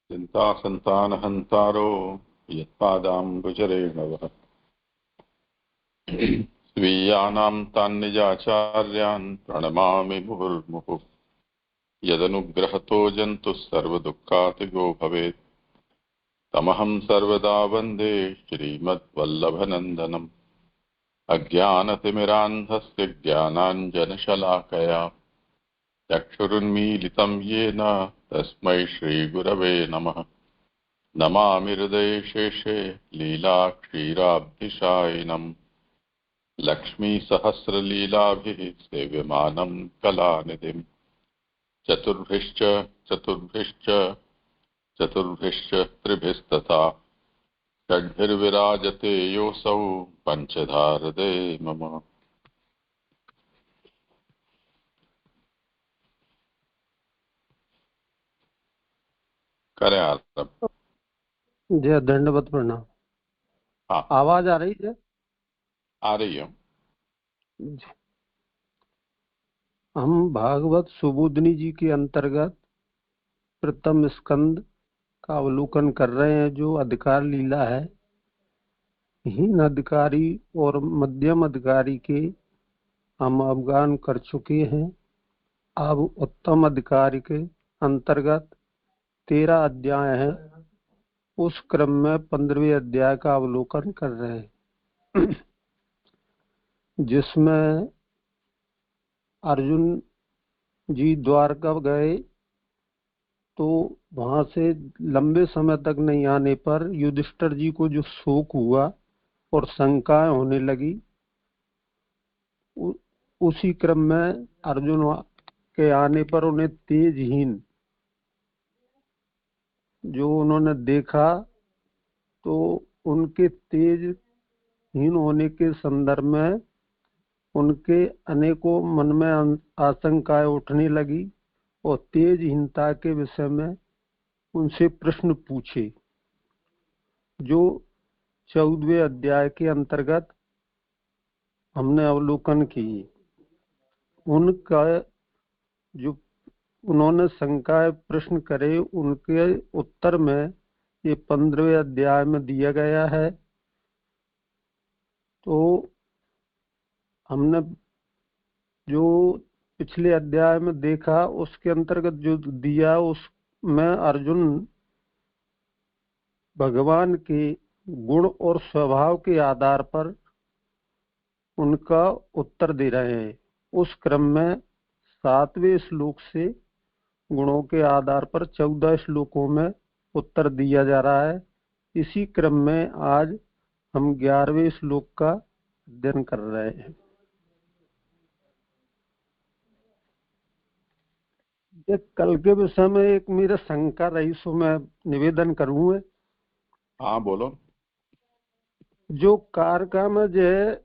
चिन्तासन्तानहन्तारो यत्पादाम्बुजरेणवः स्वीयानां तान्निजाचार्यान् प्रणमामि मुहुर्मुहुः यदनुग्रहतो जन्तुः सर्वदुःखातिगो भवेत् तमहं सर्वदा वन्दे श्रीमद्वल्लभनन्दनम् अज्ञानतिमिरान्धस्य ज्ञानाञ्जनशलाकया चक्षुरुन्मीलितं येन तस्मै श्रीगुरवे नमः। नमामि हृदयशेषे लीलाक्षीराब्धिशायिनम् लक्ष्मीसहस्रलीलाभिः सेव्यमानं कलानिधिम् चतुर्भिश्च चतुर्भिश्च चतुर्भिश्च त्रिभिस्तथा षड्भिर्विराजते योऽसौ पञ्चधा हृदये मम। करें आरंभ। जय दंडवत प्रणाम। हाँ, आवाज आ रही है? आ रही है। हम भागवत सुबोधनी जी के अंतर्गत प्रथम स्कंद का अवलोकन कर रहे हैं। जो अधिकार लीला है, हीन अधिकारी और मध्यम अधिकारी के हम अवगान कर चुके हैं। अब उत्तम अधिकारी के अंतर्गत 13 अध्याय हैं। उस क्रम में 15वें अध्याय का अवलोकन कर रहे हैं, जिसमें अर्जुन जी द्वारका गए तो वहां से लंबे समय तक नहीं आने पर युधिष्ठिर जी को जो शोक हुआ और शंकाएं होने लगी, उसी क्रम में अर्जुन के आने पर उन्हें तेजहीन जो उन्होंने देखा, तो उनके तेजहीन होने के संदर्भ में उनके अनेकों मन में आशंकाएं उठने लगी और तेजहीनता के विषय में उनसे प्रश्न पूछे, जो 14वें अध्याय के अंतर्गत हमने अवलोकन किए। उनका जो उन्होंने शंकाएं प्रश्न करे, उनके उत्तर में ये 15वें अध्याय में दिया गया है। तो हमने जो पिछले अध्याय में देखा, उसके अंतर्गत जो दिया, उसमें अर्जुन भगवान के गुण और स्वभाव के आधार पर उनका उत्तर दे रहे हैं। उस क्रम में 7वें श्लोक से गुणों के आधार पर 14 श्लोकों में उत्तर दिया जा रहा है। इसी क्रम में आज हम 11वें श्लोक का अध्ययन कर रहे हैं। ये कल के विषय में एक मेरा शंका रही, सो मैं निवेदन करूंगा। हाँ, बोलो। जो कारका में जो है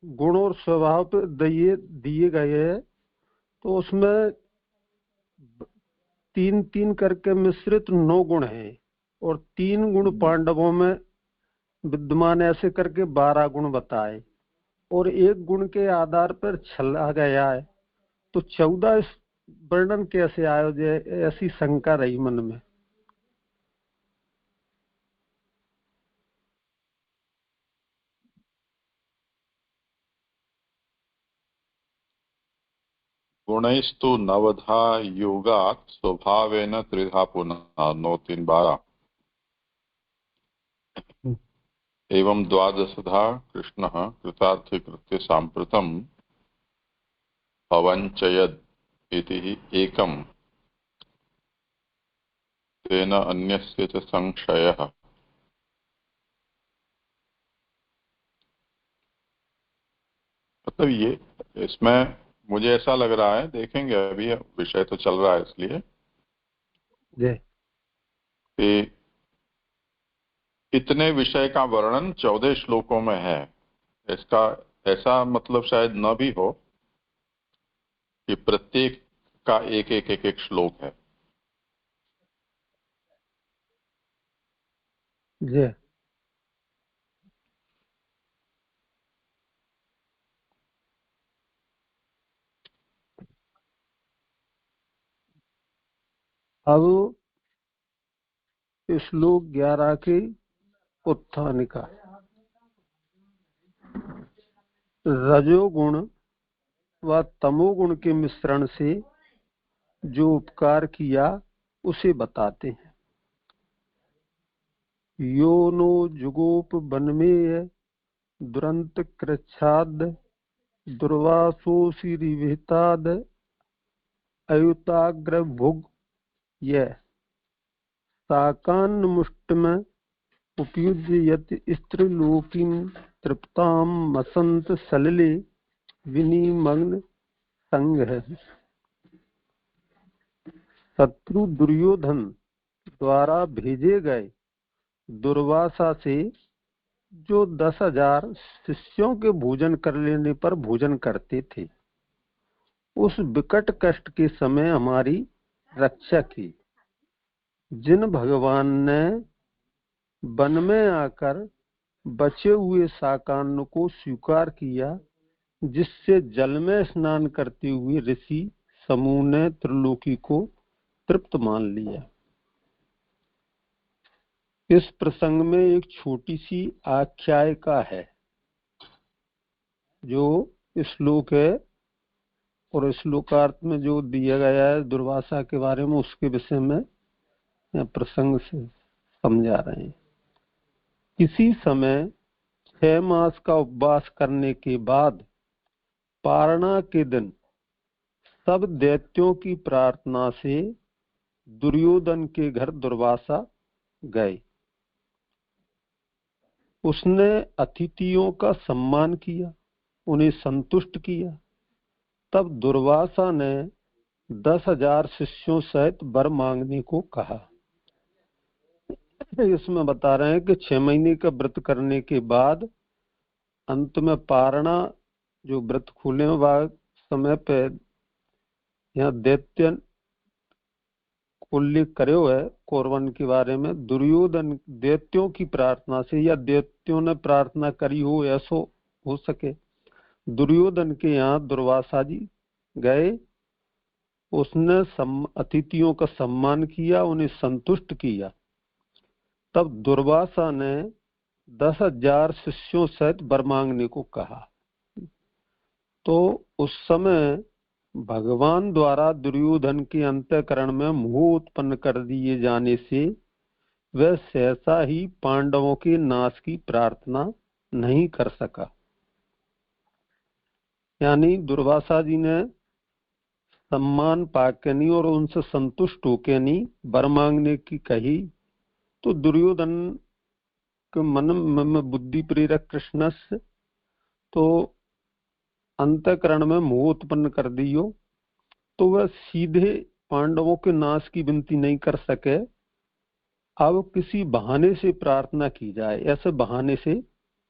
गुण और स्वभाव पे दिए गए हैं, तो उसमें 3-3 करके मिश्रित 9 गुण हैं और 3 गुण पांडवों में विद्यमान, ऐसे करके 12 गुण बताए और एक गुण के आधार पर छला गया है। तो 14 वर्णन कैसे आयो? ऐसी शंका रही मन में। गुणैस्तु नवधा योगात् स्वभावेन त्रिधा पुनः 9 3 12 एवं द्वादशधा कृष्णः कृतार्थीकृत्य साम्प्रतं अवञ्चयद् इति एकम् तेन अन्यस्य च संशयः। मतलब ये, इसमें मुझे ऐसा लग रहा है, देखेंगे अभी, विषय तो चल रहा है इसलिए कि इतने विषय का वर्णन 14 श्लोकों में है। इसका ऐसा मतलब शायद न भी हो कि प्रत्येक का एक एक एक एक श्लोक है। जी। अब श्लोक 11 के उत्थान का। रजोगुण व तमोगुण के मिश्रण से जो उपकार किया उसे बताते हैं। यो नो जुगोप वनमेय दुरंत कृच्छाद दुर्वासोऽसिरिविहिताद अयुताग्र भुग यह साकान्मुष्टम उपयुज्य यति स्त्रीलोकीं तृप्तां मसंत सलिले विनिमग्न संग है। शत्रु दुर्योधन द्वारा भेजे गए दुर्वासा से जो 10,000 शिष्यों के भोजन कर लेने पर भोजन करते थे, उस विकट कष्ट के समय हमारी रक्षा की। जिन भगवान ने वन में आकर बचे हुए साकान्न को स्वीकार किया, जिससे जल में स्नान करते हुए ऋषि समूह ने त्रिलोकी को तृप्त मान लिया। इस प्रसंग में एक छोटी सी आख्यायिका है जो श्लोक है, और श्लोकार्थ में जो दिया गया है दुर्वासा के बारे में, उसके विषय में प्रसंग से समझा रहे हैं। किसी समय 6 मास का उपवास करने के बाद पारणा के दिन सब दैत्यों की प्रार्थना से दुर्योधन के घर दुर्वासा गए। उसने अतिथियों का सम्मान किया, उन्हें संतुष्ट किया। तब दुर्वासा ने 10,000 शिष्यों सहित वर मांगने को कहा। इसमें बता रहे हैं कि 6 महीने का व्रत करने के बाद अंत में पारणा जो व्रत खुले वह समय पे यहाँ दैत्य उल्लेख करे हुए है कौरवन के बारे में। दुर्योधन दैत्यों की प्रार्थना से या दैत्यों ने प्रार्थना करी हो, ऐसा हो सके। दुर्योधन के यहाँ दुर्वासा जी गए, उसने अतिथियों का सम्मान किया, उन्हें संतुष्ट किया। तब दुर्वासा ने 10,000 शिष्यों सहित वर मांगने को कहा। तो उस समय भगवान द्वारा दुर्योधन के अंतःकरण में मोह उत्पन्न कर दिए जाने से वह सहसा ही पांडवों के नाश की प्रार्थना नहीं कर सका। यानी दुर्वासा जी ने सम्मान पाके नहीं और उनसे संतुष्ट होके नहीं वर मांगने की कही, तो दुर्योधन के मन में बुद्धि प्रेरक कृष्ण से तो अंतःकरण में मोह उत्पन्न कर दियो, तो वह सीधे पांडवों के नाश की विनती नहीं कर सके। अब किसी बहाने से प्रार्थना की जाए, ऐसे बहाने से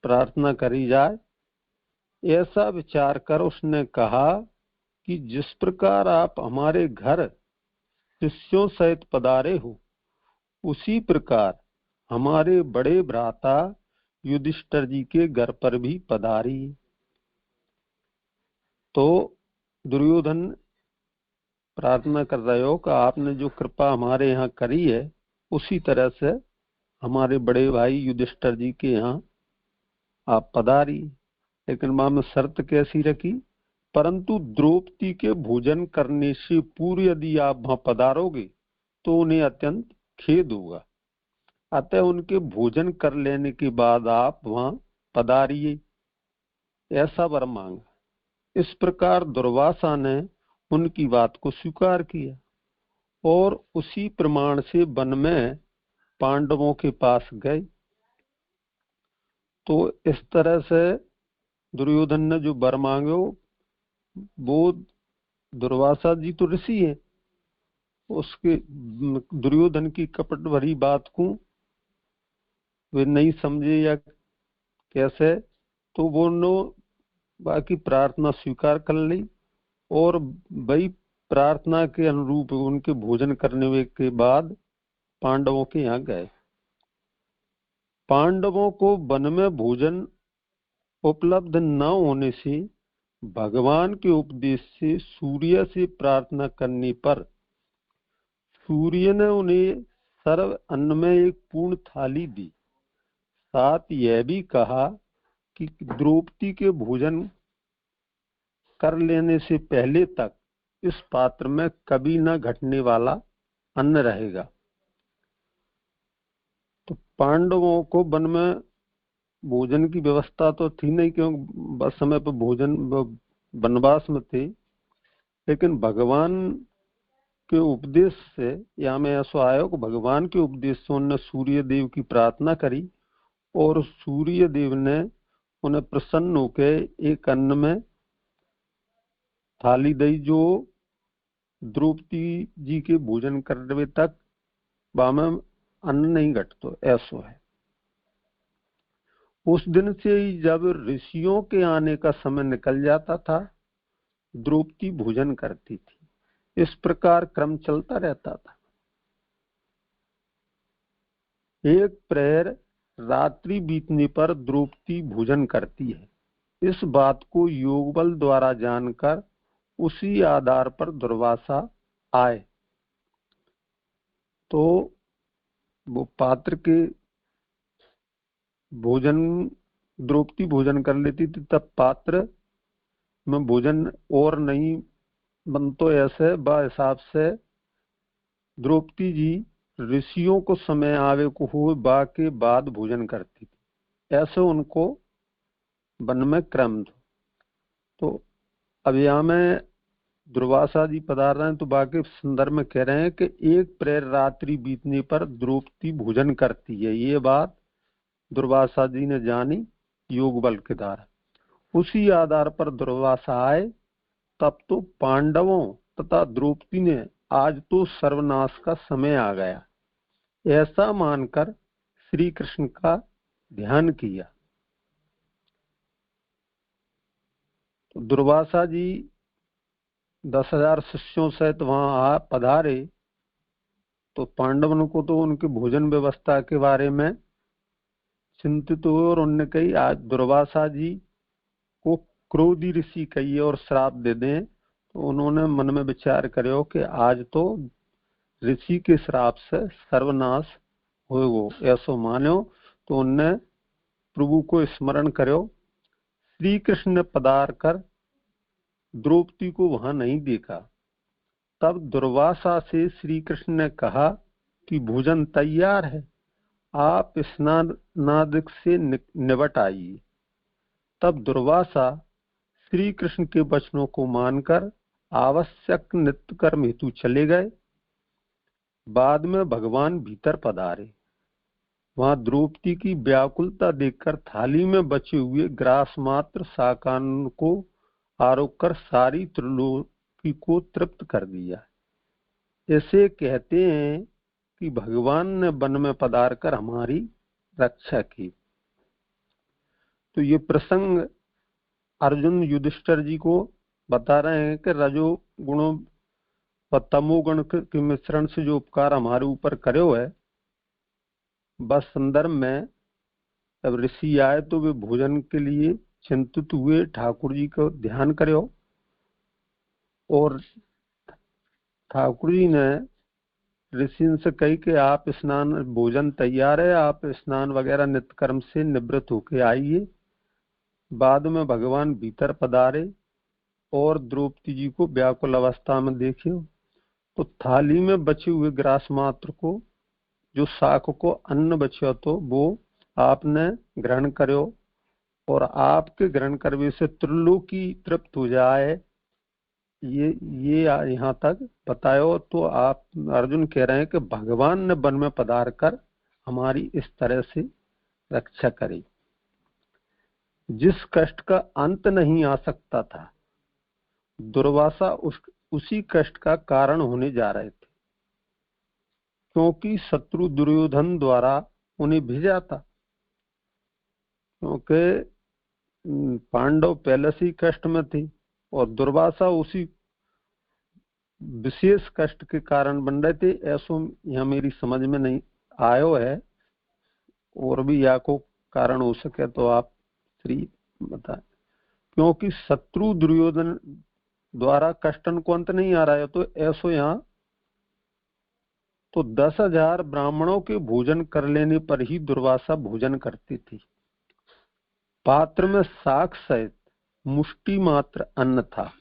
प्रार्थना करी जाए, ऐसा विचार कर उसने कहा कि जिस प्रकार आप हमारे घर शिष्यों सहित पधारे हो, उसी प्रकार हमारे बड़े भ्राता युधिष्ठिर जी के घर पर भी पधारी। तो दुर्योधन प्रार्थना कर रहे हो कि आपने जो कृपा हमारे यहाँ करी है, उसी तरह से हमारे बड़े भाई युधिष्ठिर जी के यहाँ आप पधारी। लेकिन मां में शर्त कैसी रखी? परंतु द्रौपदी के भोजन करने से पूर्व यदि आप वहां पधारोगे तो उन्हें अत्यंत खेद होगा, अतः उनके भोजन कर लेने के बाद आप वहां पधारिए, ऐसा वर मांगा। इस प्रकार दुर्वासा ने उनकी बात को स्वीकार किया और उसी प्रमाण से वन में पांडवों के पास गए। तो इस तरह से दुर्योधन ने जो वर मांगे, वो दुर्वासा जी तो ऋषि हैं, उसके दुर्योधन की कपट भरी बात को वे नहीं समझे या कैसे, तो वो बाकी प्रार्थना स्वीकार कर ली और वही प्रार्थना के अनुरूप उनके भोजन करने के बाद पांडवों के यहाँ गए। पांडवों को वन में भोजन उपलब्ध न होने से भगवान के उपदेश से सूर्य से प्रार्थना करने पर सूर्य ने उन्हें सर्व अन्न में एक पूर्ण थाली दी। साथ यह भी कहा कि द्रौपदी के भोजन कर लेने से पहले तक इस पात्र में कभी न घटने वाला अन्न रहेगा। तो पांडवों को वन में भोजन की व्यवस्था तो थी नहीं, क्योंकि बस समय पर भोजन वनवास में थे, लेकिन भगवान के उपदेश से, या में ऐसा आयो कि भगवान के उपदेश से उन्होंने सूर्य देव की प्रार्थना करी और सूर्य देव ने उन्हें प्रसन्न होकर एक अन्न में थाली दी जो द्रौपदी जी के भोजन करने तक में अन्न नहीं घटतो। ऐसो है। उस दिन से ही जब ऋषियों के आने का समय निकल जाता था, द्रौपदी भोजन करती थी। इस प्रकार क्रम चलता रहता था। एक प्रहर रात्रि बीतने पर द्रौपदी भोजन करती है। इस बात को योगबल द्वारा जानकर उसी आधार पर दुर्वासा आए। तो वो पात्र के भोजन द्रौपदी भोजन कर लेती थी, तब पात्र में भोजन और नहीं बनतो। ऐसे हिसाब से द्रौपदी जी ऋषियों को समय आवे को हुए बा के बाद भोजन करती थी। ऐसे उनको वन में क्रम था। तो अब यहाँ में दुर्वासा जी पधार रहे हैं, तो बाकी संदर्भ में कह रहे हैं कि एक प्रहर रात्रि बीतने पर द्रौपदी भोजन करती है। ये बात दुर्वासा जी ने जानी योग बल के द्वारा। उसी आधार पर दुर्वासा आए। तब तो पांडवों तथा द्रौपदी ने आज तो सर्वनाश का समय आ गया, ऐसा मानकर श्री कृष्ण का ध्यान किया। तो दुर्वासा जी 10,000 शिष्यों सहित वहां पधारे। तो पांडवों को तो उनके भोजन व्यवस्था के बारे में चिंतित हुए और उनने कही आज दुर्वासा जी को क्रोधी ऋषि कहिए और श्राप दे दें। तो उन्होंने मन में विचार करो कि आज तो ऋषि के श्राप से सर्वनाश होगो, ऐसो मानो। तो उनने प्रभु को स्मरण करो। श्री कृष्ण ने पधार कर द्रौपदी को वहां नहीं देखा। तब दुर्वासा से श्री कृष्ण ने कहा कि भोजन तैयार है, आप स्नानादिक से निबट आइए। तब दुर्वासा श्री कृष्ण के वचनों को मानकर आवश्यक नित्य कर्म हेतु चले गए। बाद में भगवान भीतर पधारे। वहां द्रौपदी की व्याकुलता देखकर थाली में बचे हुए ग्रास मात्र शाकान को आरोप कर सारी त्रिलोकी को तृप्त कर दिया। ऐसे कहते हैं कि भगवान ने वन में पधार कर हमारी रक्षा की। तो ये प्रसंग अर्जुन युधिष्ठिर जी को बता रहे हैं कि रजो गुणों व तमोगुण के मिश्रण से जो उपकार हमारे ऊपर करो है। बस संदर्भ में जब ऋषि आए तो वे भोजन के लिए चिंतित हुए, ठाकुर जी को ध्यान करो और ठाकुर जी ने ऋषि से कही कि आप स्नान, भोजन तैयार है, आप स्नान वगैरह नित्य कर्म से निवृत्त होके आइए। बाद में भगवान भीतर पधारे और द्रौपदी जी को व्याकुल अवस्था में देखे। तो थाली में बचे हुए ग्रास मात्र को, जो शाक को अन्न बचा तो वो आपने ग्रहण करो और आपके ग्रहण करने से त्रिलोकी तृप्त हो जाए, ये यहाँ तक बतायो। तो आप अर्जुन कह रहे हैं कि भगवान ने वन में पधार कर हमारी इस तरह से रक्षा करी। जिस कष्ट का अंत नहीं आ सकता था, दुर्वासा उसी कष्ट का कारण होने जा रहे थे, क्योंकि शत्रु दुर्योधन द्वारा उन्हें भेजा था। क्योंकि पांडव पहले से ही कष्ट में थे और दुर्वासा उसी विशेष कष्ट के कारण बन रहे थे। ऐसो यहाँ मेरी समझ में नहीं आयो है, और भी या को कारण हो सके तो आप श्री बताएं। क्योंकि शत्रु दुर्योधन द्वारा कष्टन को अंत नहीं आ रहा है, तो ऐसो यहाँ तो 10,000 ब्राह्मणों के भोजन कर लेने पर ही दुर्वासा भोजन करती थी। पात्र में शाक सहित मुष्टि मात्र अन्न था,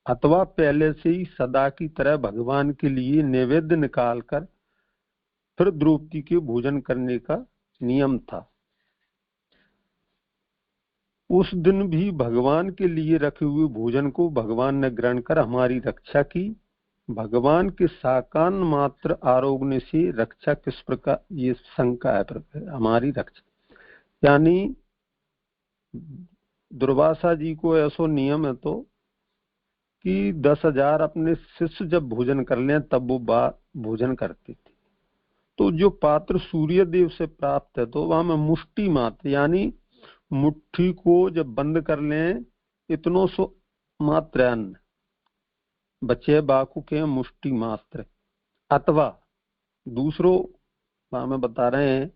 अथवा पहले से ही सदा की तरह भगवान के लिए नैवेद्य निकालकर फिर द्रौपदी के भोजन करने का नियम था। उस दिन भी भगवान के लिए रखे हुए भोजन को भगवान ने ग्रहण कर हमारी रक्षा की। भगवान के साकान मात्र आरोग्य से रक्षा किस प्रकार, ये शंका है हमारी रक्षा, यानी दुर्वासा जी को ऐसा नियम है तो कि 10,000 अपने शिष्य जब भोजन कर लें तब वो भोजन करती थी। तो जो पात्र सूर्य देव से प्राप्त है तो वहां में मुष्टि मात्र, यानी मुट्ठी को जब बंद कर लें इतनो सो मात्र अन्न बचे बाकू के मुष्टि मात्र, अथवा दूसरों वहां में बता रहे हैं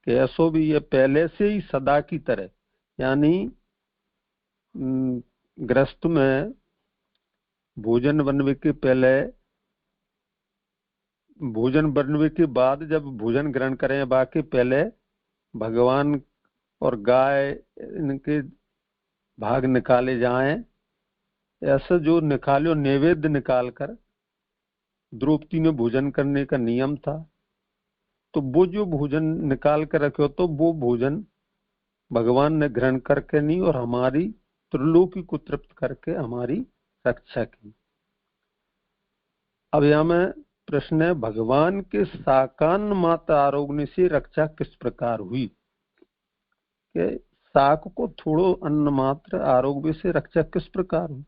कि ऐसो भी ये पहले से ही सदा की तरह, यानी ग्रस्त में भोजन बनने के पहले, भोजन बनने के बाद जब भोजन ग्रहण करें बाकी पहले भगवान और गाय इनके भाग निकाले जाएं, ऐसा जो निकालो नैवेद्य निकालकर द्रौपदी में भोजन करने का नियम था। तो वो जो भोजन निकाल कर रखे हो तो वो भोजन भगवान ने ग्रहण करके नहीं और हमारी त्रिलोकी को तृप्त करके हमारी रक्षा की। अब यहाँ में प्रश्न है, भगवान के साकान मात्र आरोग्य से रक्षा किस प्रकार हुई? कि साक को थोड़ो अन्न मात्र आरोग्य से रक्षा किस प्रकार हुई?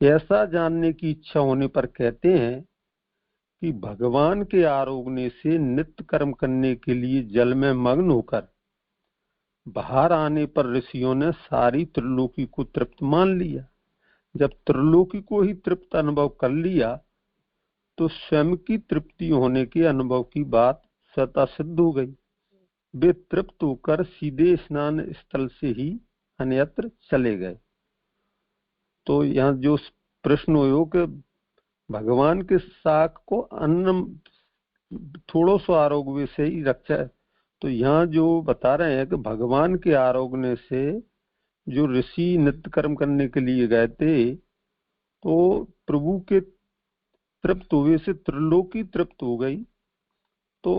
ऐसा जानने की इच्छा होने पर कहते हैं कि भगवान के आरोग्य से नित्य कर्म करने के लिए जल में मग्न होकर बाहर आने पर ऋषियों ने सारी त्रिलोकी को तृप्त मान लिया। जब त्रिलोकी को ही तृप्त अनुभव कर लिया तो स्वयं की तृप्ति होने के अनुभव की बात स्वतः सिद्ध हो गई। वे तृप्त होकर सीधे स्नान स्थल से ही अन्यत्र चले गए। तो यहाँ जो प्रश्न हो कि भगवान के साक को अन्न थोड़ो सो आरोग्य से ही रक्षा है, तो यहाँ जो बता रहे हैं कि भगवान के आरोग्य से जो ऋषि नित्य कर्म करने के लिए गए थे तो प्रभु के तृप्त हुए से त्रिलोकी तृप्त हो गई। तो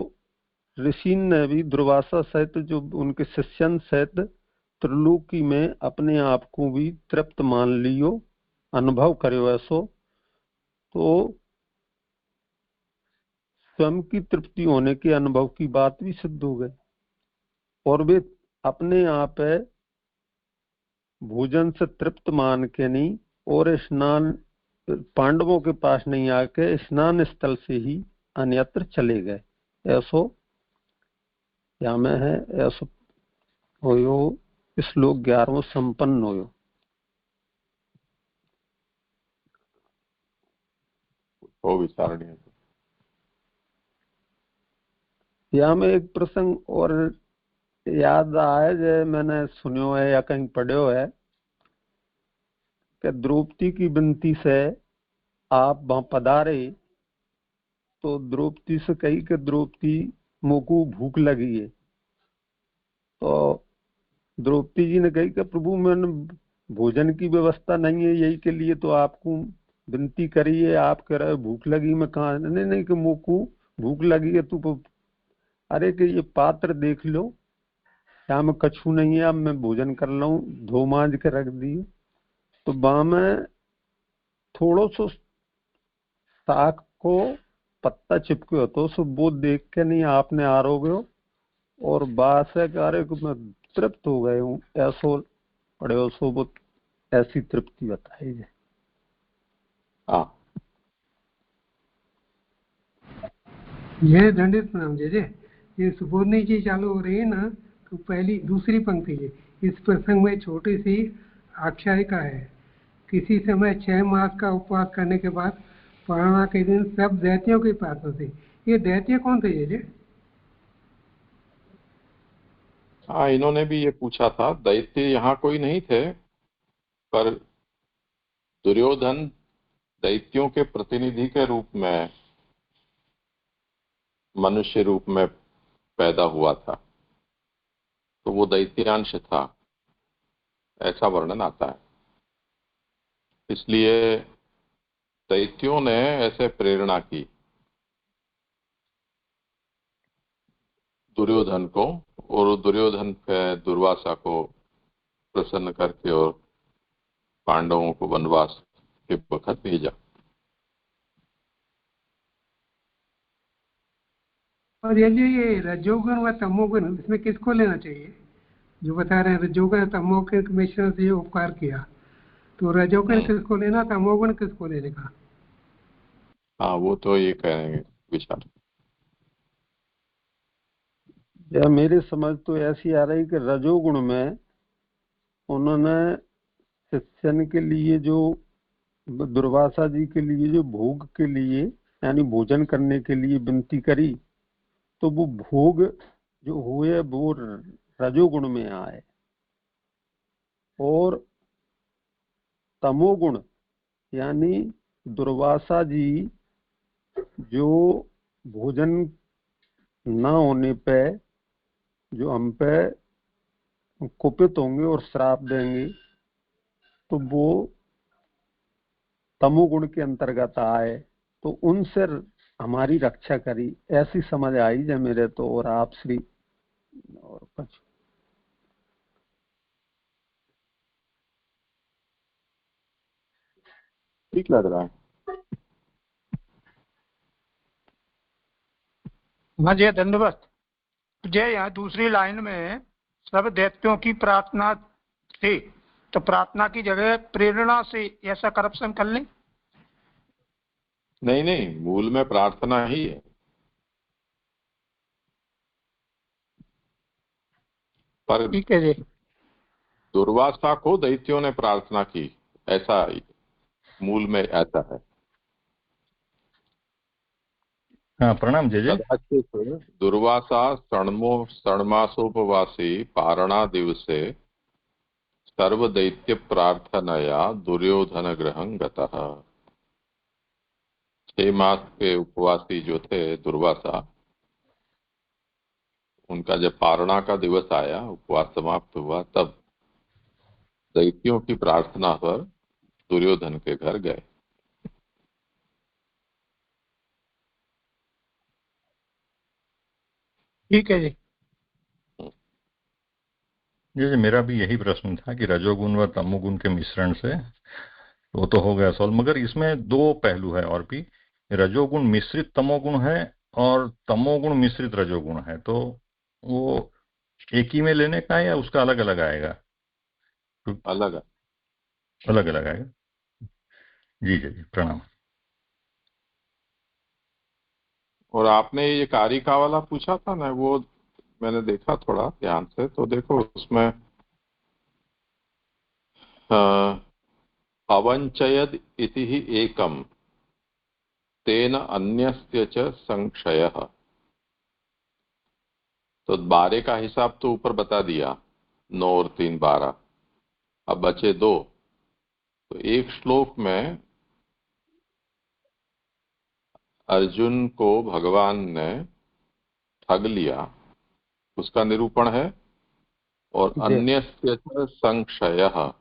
ऋषि ने भी दुर्वासा सहित जो उनके शिष्यन सहित त्रिलोकी में अपने आप को भी तृप्त मान लियो, अनुभव करो ऐसो, तो स्वयं की तृप्ति होने के अनुभव की बात भी सिद्ध हो गई और वे अपने आप है भोजन से तृप्त मान के नहीं और स्नान पांडवों के पास नहीं आके स्नान स्थल से ही अन्यत्र चले गए। ऐसो या में है ऐसो होयो श्लोक 11वां संपन्न होयो। हो विचारणीय। यहाँ में एक प्रसंग और याद आया जो मैंने सुनियो है या कहीं पढ़ियो है कि द्रौपदी की विनती से आप वहां पधारे तो द्रौपदी से कही कि द्रौपदी मोको भूख लगी है। तो द्रौपदी जी ने कही कि प्रभु मैंने भोजन की व्यवस्था नहीं है, यही के लिए तो आपको विनती करी है, आप कह रहे भूख लगी, मैं कहा नहीं नहीं कि मोको भूख लगी है तू, अरे कि ये पात्र देख लो यहाँ में कछु नहीं है, अब मैं भोजन कर लूं, धो मांज के रख दिए। तो वहां में थोड़ो सो साग को पत्ता चिपके हो तो सो वो देख के नहीं आपने आरोग्य और बात है कार्य को मैं तृप्त हो गए हूँ ऐसो पड़े हो सो वो ऐसी तृप्ति बताई जाए। हाँ ये दंडित प्रणाम जय जय। ये सुबोधनी जी चालू हो रही है ना, तो पहली दूसरी पंक्ति है। इस प्रसंग में छोटी सी आख्यायिका है। किसी समय 6 मास का उपवास करने के बाद पूर्णिमा के दिन सब दैत्यों के पास थे। ये दैत्य कौन थे जय जय? हाँ, इन्होंने भी ये पूछा था। दैत्य यहाँ कोई नहीं थे, पर दुर्योधन दैत्यों के प्रतिनिधि के रूप में मनुष्य रूप में पैदा हुआ था, तो वो दैत्यांश था, ऐसा वर्णन आता है। इसलिए दैत्यों ने ऐसे प्रेरणा की दुर्योधन को, और दुर्योधन के दुर्वासा को प्रसन्न करके और पांडवों को वनवास के वक्त भेजा। और ये रजोगुण व तमोगुण, इसमें किसको लेना चाहिए? जो बता रहे हैं रजोगुण तमोगुण के मिश्रण से ये उपकार किया, तो रजोगुण किसको लेना, तमोगुण किसको लेने का? हाँ, वो तो ये कहेंगे विचार। या मेरी समझ तो ऐसी आ रही कि रजोगुण में उन्होंने शिष्यन के लिए जो दुर्वासा जी के लिए जो भोग के लिए यानी भोजन करने के लिए विनती करी, तो वो भोग जो हुए वो रजोगुण में आए, और तमोगुण यानी दुर्वासा जी जो भोजन न होने पे जो हम पे कुपित होंगे और श्राप देंगे, तो वो तमोगुण के अंतर्गत आए, तो उनसे हमारी रक्षा करी, ऐसी समझ आई जब मेरे तो। और आप श्री और कुछ ठीक लग रहा है। हाँ जी, धन्यवाद। जय, यहाँ दूसरी लाइन में सब दैत्यों की प्रार्थना थी, तो प्रार्थना की जगह प्रेरणा से ऐसा करप्शन कर लें? नहीं नहीं, मूल में प्रार्थना ही है। पर ठीक है जी। दुर्वासा को दैत्यों ने प्रार्थना की, ऐसा मूल में ऐसा है। हाँ, प्रणाम जय जय। कदाचित दुर्वासा षण्मासोपवासी पारणा दिवसे सर्वदैत्य प्रार्थनया दुर्योधन गृहं गतः। 6 मास के उपवासी जो थे दुर्वासा, उनका जब पारणा का दिवस आया, उपवास समाप्त हुआ, तब दैत्यों की प्रार्थना पर दुर्योधन के घर गए। ठीक है जी। जैसे मेरा भी यही प्रश्न था कि रजोगुण व तमोगुण के मिश्रण से वो तो हो गया सॉल्व, मगर इसमें 2 पहलू है और भी। रजोगुण मिश्रित तमोगुण है और तमोगुण मिश्रित रजोगुण है, तो वो एक ही में लेने का है या उसका अलग अलग आएगा? अलग है। अलग अलग आएगा। जी जी जी, प्रणाम। और आपने ये कारिका वाला पूछा था ना, वो मैंने देखा थोड़ा ध्यान से, तो देखो उसमें अवंचयद इति ही एकम तेन अन्यस्य च संक्षयः। तो 12 का हिसाब तो ऊपर बता दिया, 9 और 3 12, अब बचे 2। तो एक श्लोक में अर्जुन को भगवान ने ठग लिया, उसका निरूपण है, और अन्यस्य च संक्षयः,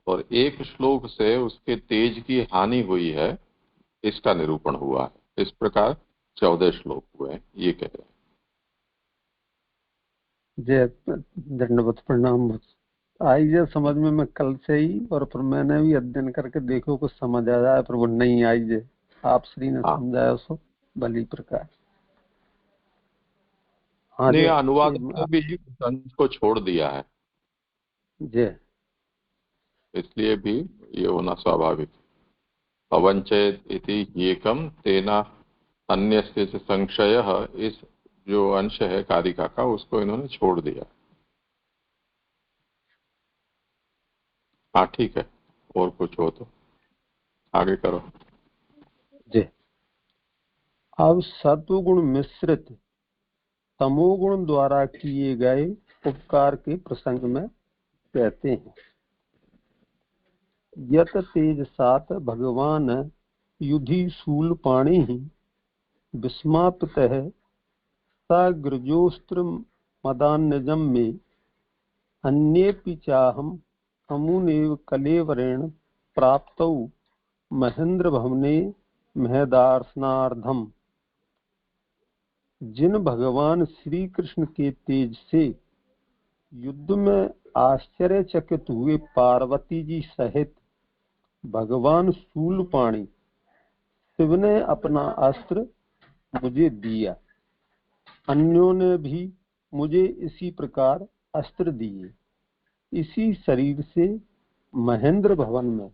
और एक श्लोक से उसके तेज की हानि हुई है, इसका निरूपण हुआ है। इस प्रकार 14 श्लोक हुए, ये कह रहे हैं। जय, दंडवत प्रणाम। आई जाए समझ में, मैं कल से ही, और फिर मैंने भी अध्ययन करके देखो कुछ समझ आ जाए, पर वो नहीं आई जाए। आप श्री ने समझाया उसको भली प्रकार। हाँ नहीं, जी, अनुवाद में भी संत को छोड़ दिया है, जय, इसलिए भी ये होना स्वाभाविक। अवंचयत इति एकम तेना अन्यस्य च संशयः, इस जो अंश है कारिका का, उसको इन्होंने छोड़ दिया। हाँ ठीक है, और कुछ हो तो आगे करो। जय। अब सत्वगुण मिश्रित तमोगुण द्वारा किए गए उपकार के प्रसंग में कहते हैं, यत तेज सात भगवान युधि शूल पाणी विस्मापितः साग्रजोस्त्र मदान्यजम में अन्येपि चाहम अमुनेव कलेवरेण प्राप्तौ महेंद्र भवने महदार्शनार्धम। जिन भगवान श्री कृष्ण के तेज से युद्ध में आश्चर्यचकित हुए पार्वती जी सहित भगवान शूलपाणी शिव ने अपना अस्त्र मुझे दिया, अन्यों ने भी मुझे इसी प्रकार अस्त्र दिए। इसी शरीर से महेंद्र भवन में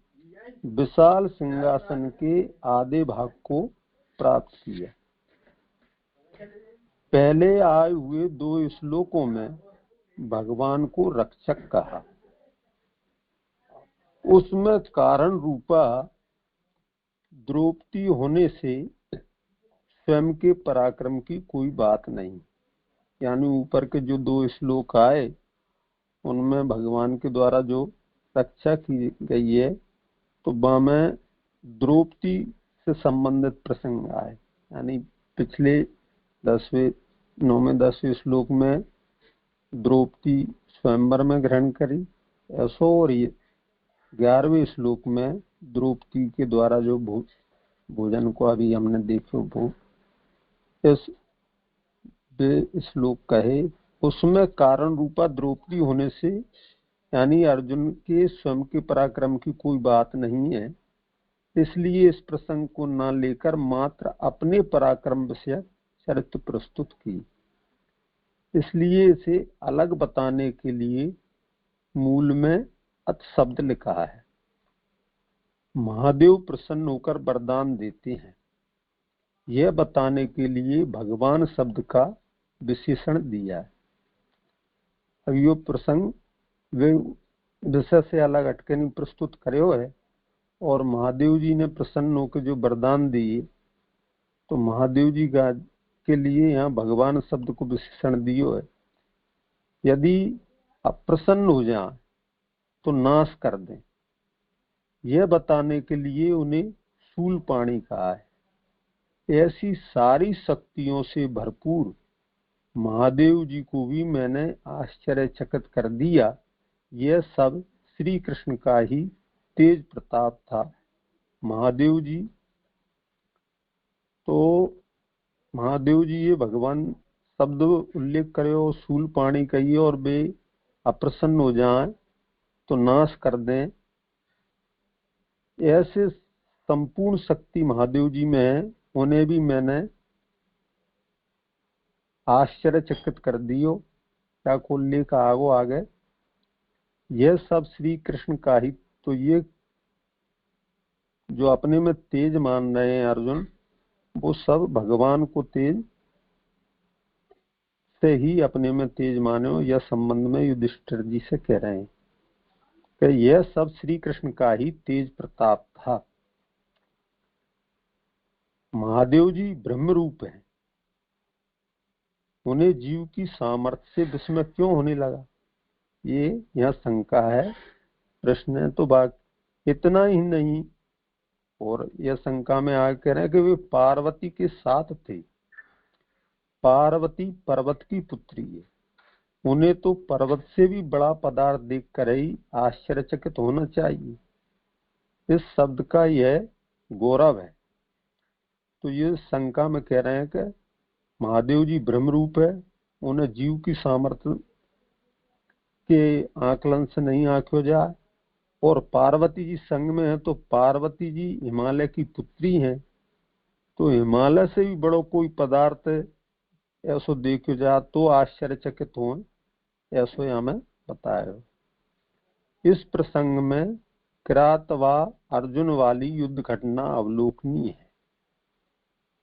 विशाल सिंहासन के आधे भाग को प्राप्त किया। पहले आए हुए 2 श्लोकों में भगवान को रक्षक कहा, उसमें कारण रूपा द्रौपदी होने से स्वयं के पराक्रम की कोई बात नहीं। यानी ऊपर के जो 2 श्लोक आए उनमें भगवान के द्वारा जो रक्षा की गई है तो वह में द्रौपदी से संबंधित प्रसंग आए। यानी पिछले 9वें 10वें श्लोक में द्रौपदी स्वयंवर में ग्रहण करी ऐसो, और 11वें श्लोक में द्रौपदी के द्वारा जो भोजन को अभी हमने देखो वो इस श्लोक कहे, उसमें कारण रूपा द्रौपदी होने से यानी अर्जुन के स्वयं के पराक्रम की कोई बात नहीं है, इसलिए इस प्रसंग को न लेकर मात्र अपने पराक्रम विषय चरित्र प्रस्तुत की। इसलिए इसे अलग बताने के लिए मूल में अत शब्द लिखा है। महादेव प्रसन्न होकर वरदान देते हैं, यह बताने के लिए भगवान शब्द का विशेषण दिया है। अब यो प्रसंग वे विषय से अलग हटके नहीं प्रस्तुत करो है, और महादेव जी ने प्रसन्न होकर जो वरदान दिए तो महादेव जी के लिए यहाँ भगवान शब्द को विशेषण दियो है। यदि अप्रसन्न हो जाए तो नाश कर दें, यह बताने के लिए उन्हें शूलपाणी कहा है। ऐसी सारी शक्तियों से भरपूर महादेव जी को भी मैंने आश्चर्यचकित कर दिया। यह सब श्री कृष्ण का ही तेज प्रताप था। महादेव जी ये भगवान शब्द उल्लेख करे और शूलपाणी कहिए और वे अप्रसन्न हो जाएं तो नाश कर दें। ऐसे संपूर्ण शक्ति महादेव जी में है, उन्हें भी मैंने आश्चर्यचकित कर दियो। क्या को उल्लेख आगे यह सब श्री कृष्ण का ही, तो ये जो अपने में तेज मान रहे हैं अर्जुन, वो सब भगवान को तेज से ही अपने में तेज माने हो। यह संबंध में युधिष्ठिर जी से कह रहे हैं कि यह सब श्री कृष्ण का ही तेज प्रताप था। महादेव जी ब्रह्म रूप है, उन्हें जीव की सामर्थ्य से विस्मय क्यों होने लगा, ये यहाँ शंका है, प्रश्न है। तो बात इतना ही नहीं, और यह शंका में आगे कह रहे हैं कि वे पार्वती के साथ थे। पार्वती पर्वत की पुत्री है, उन्हें तो पर्वत से भी बड़ा पदार्थ देखकर ही आश्चर्यचकित होना चाहिए। इस शब्द का यह गौरव है। तो ये शंका में कह रहे हैं कि महादेव जी ब्रह्म रूप है, उन्हें जीव की सामर्थ्य के आकलन से नहीं आंखो जाए, और पार्वती जी संग में है तो पार्वती जी हिमालय की पुत्री हैं, तो हिमालय से भी बड़ो कोई पदार्थ ऐसो देखो जा तो आश्चर्यचकित हो, ऐसो यहाँ में बताया। इस प्रसंग में किरात व अर्जुन वाली युद्ध घटना अवलोकनीय है,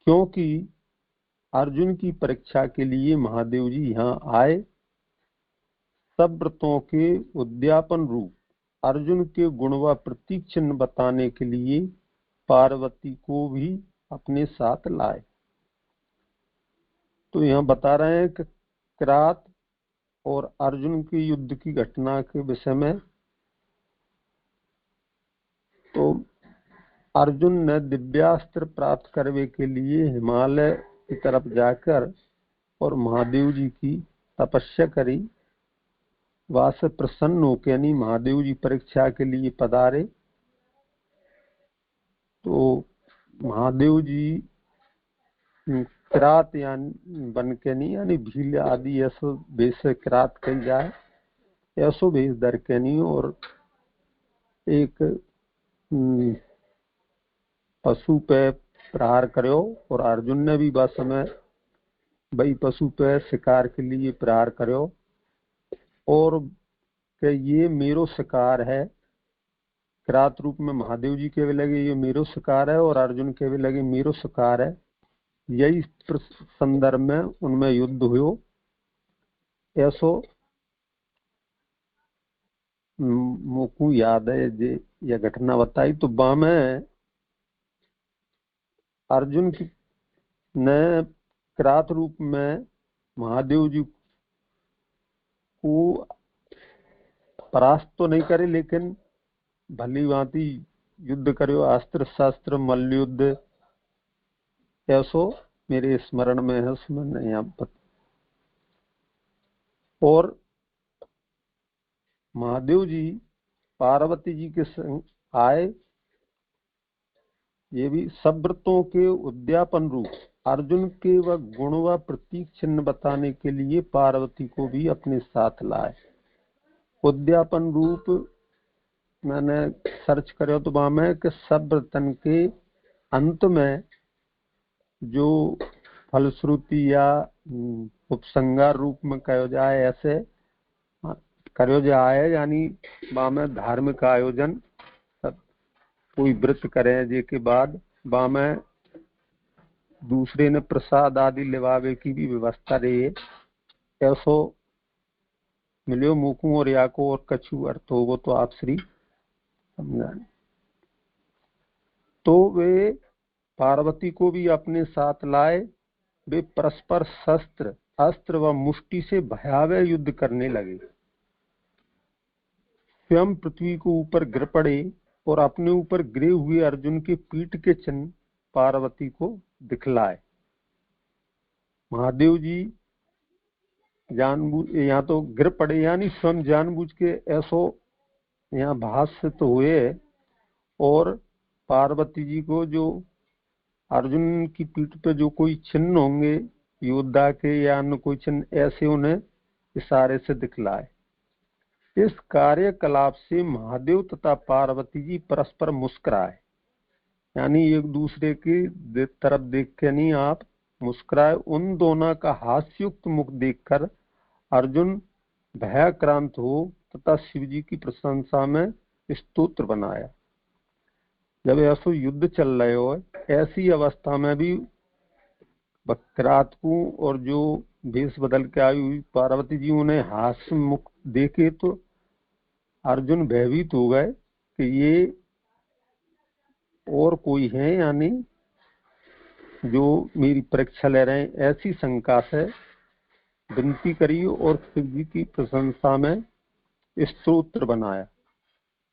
क्योंकि अर्जुन की परीक्षा के लिए महादेव जी यहाँ आए। सब व्रतों के उद्यापन रूप अर्जुन के गुण व प्रतीक चिन्ह बताने के लिए पार्वती को भी अपने साथ लाए। तो यहाँ बता रहे हैं कि किरात और अर्जुन की युद्ध की घटना के विषय में, तो अर्जुन ने दिव्यास्त्र प्राप्त करने के लिए हिमालय की तरफ जाकर और महादेव जी की तपस्या करी। वहां से प्रसन्न होकर यानी महादेव जी परीक्षा के लिए पधारे। तो महादेव जी किरात यानी बन के नहीं यानी भील आदि ऐसो भेष से किरात कही जाए, ऐसो भेष धर के नहीं, और एक पशु पे प्रहार करो। और अर्जुन ने भी बस समय वही पशु पे शिकार के लिए प्रहार करो, और कि ये मेरो शिकार है। किरात रूप में महादेव जी के भी लगे ये मेरो शिकार है, और अर्जुन के भी लगे मेरो शिकार है। यही संदर्भ में उनमें युद्ध हुयो। ऐसो मोकू याद है जे यह घटना बताई। तो बामे अर्जुन की ने किरात रूप में महादेव जी को परास्त तो नहीं करे, लेकिन भली भांति युद्ध करो, अस्त्र शस्त्र मल्ल युद्ध, ऐसो मेरे स्मरण में है। उसमें यहाँ और महादेव जी पार्वती जी के संग आए। ये भी सब्रतों के उद्यापन रूप अर्जुन के व गुण व प्रतीक चिन्ह बताने के लिए पार्वती को भी अपने साथ लाए। उद्यापन रूप मैंने सर्च करे तो वहां में कि सब्रतन के अंत में जो फलश्रुति या उपसंगार रूप में कहो जाए, ऐसे करो जाए, यानी वहां में धार्मिक आयोजन कोई व्रत करे जे के बाद वहां में दूसरे ने प्रसाद आदि लिवावे की भी व्यवस्था रही है। ऐसो मिलियो मुकू और याको और कछु अर्थ हो, वो तो आप श्री समझाए। तो वे पार्वती को भी अपने साथ लाए। वे परस्पर शस्त्र अस्त्र व मुष्टि से भयावह युद्ध करने लगे। स्वयं पृथ्वी को ऊपर गिर पड़े और अपने ऊपर गिरे हुए अर्जुन के पीठ के चिन्ह पार्वती को दिखलाए। महादेव जी जानबूझ यहाँ तो गिर पड़े यानी स्वयं जानबूझ के ऐसो यहाँ भाष्य तो हुए, और पार्वती जी को जो अर्जुन की पीठ पे जो कोई चिन्ह होंगे योद्धा के या अन्य कोई चिन्ह, ऐसे उन्हें इशारे से दिखलाए। इस कार्यकलाप से महादेव तथा पार्वती जी परस्पर मुस्कुराए, यानी एक दूसरे की तरफ देख के नहीं आप मुस्कुराए। उन दोनों का हास्युक्त मुख देखकर अर्जुन भयाक्रांत हो तथा शिव जी की प्रशंसा में स्तोत्र बनाया। जब ऐसा युद्ध चल रहे हो ऐसी अवस्था में भी किरात को और जो भेष बदल के आई हुई पार्वती जी उन्हें हास्य मुख देखे तो अर्जुन भयभीत हो गए कि ये और कोई है यानी जो मेरी परीक्षा ले रहे हैं। ऐसी शंका से विनती करी और शिव जी की प्रशंसा में स्तोत्र बनाया।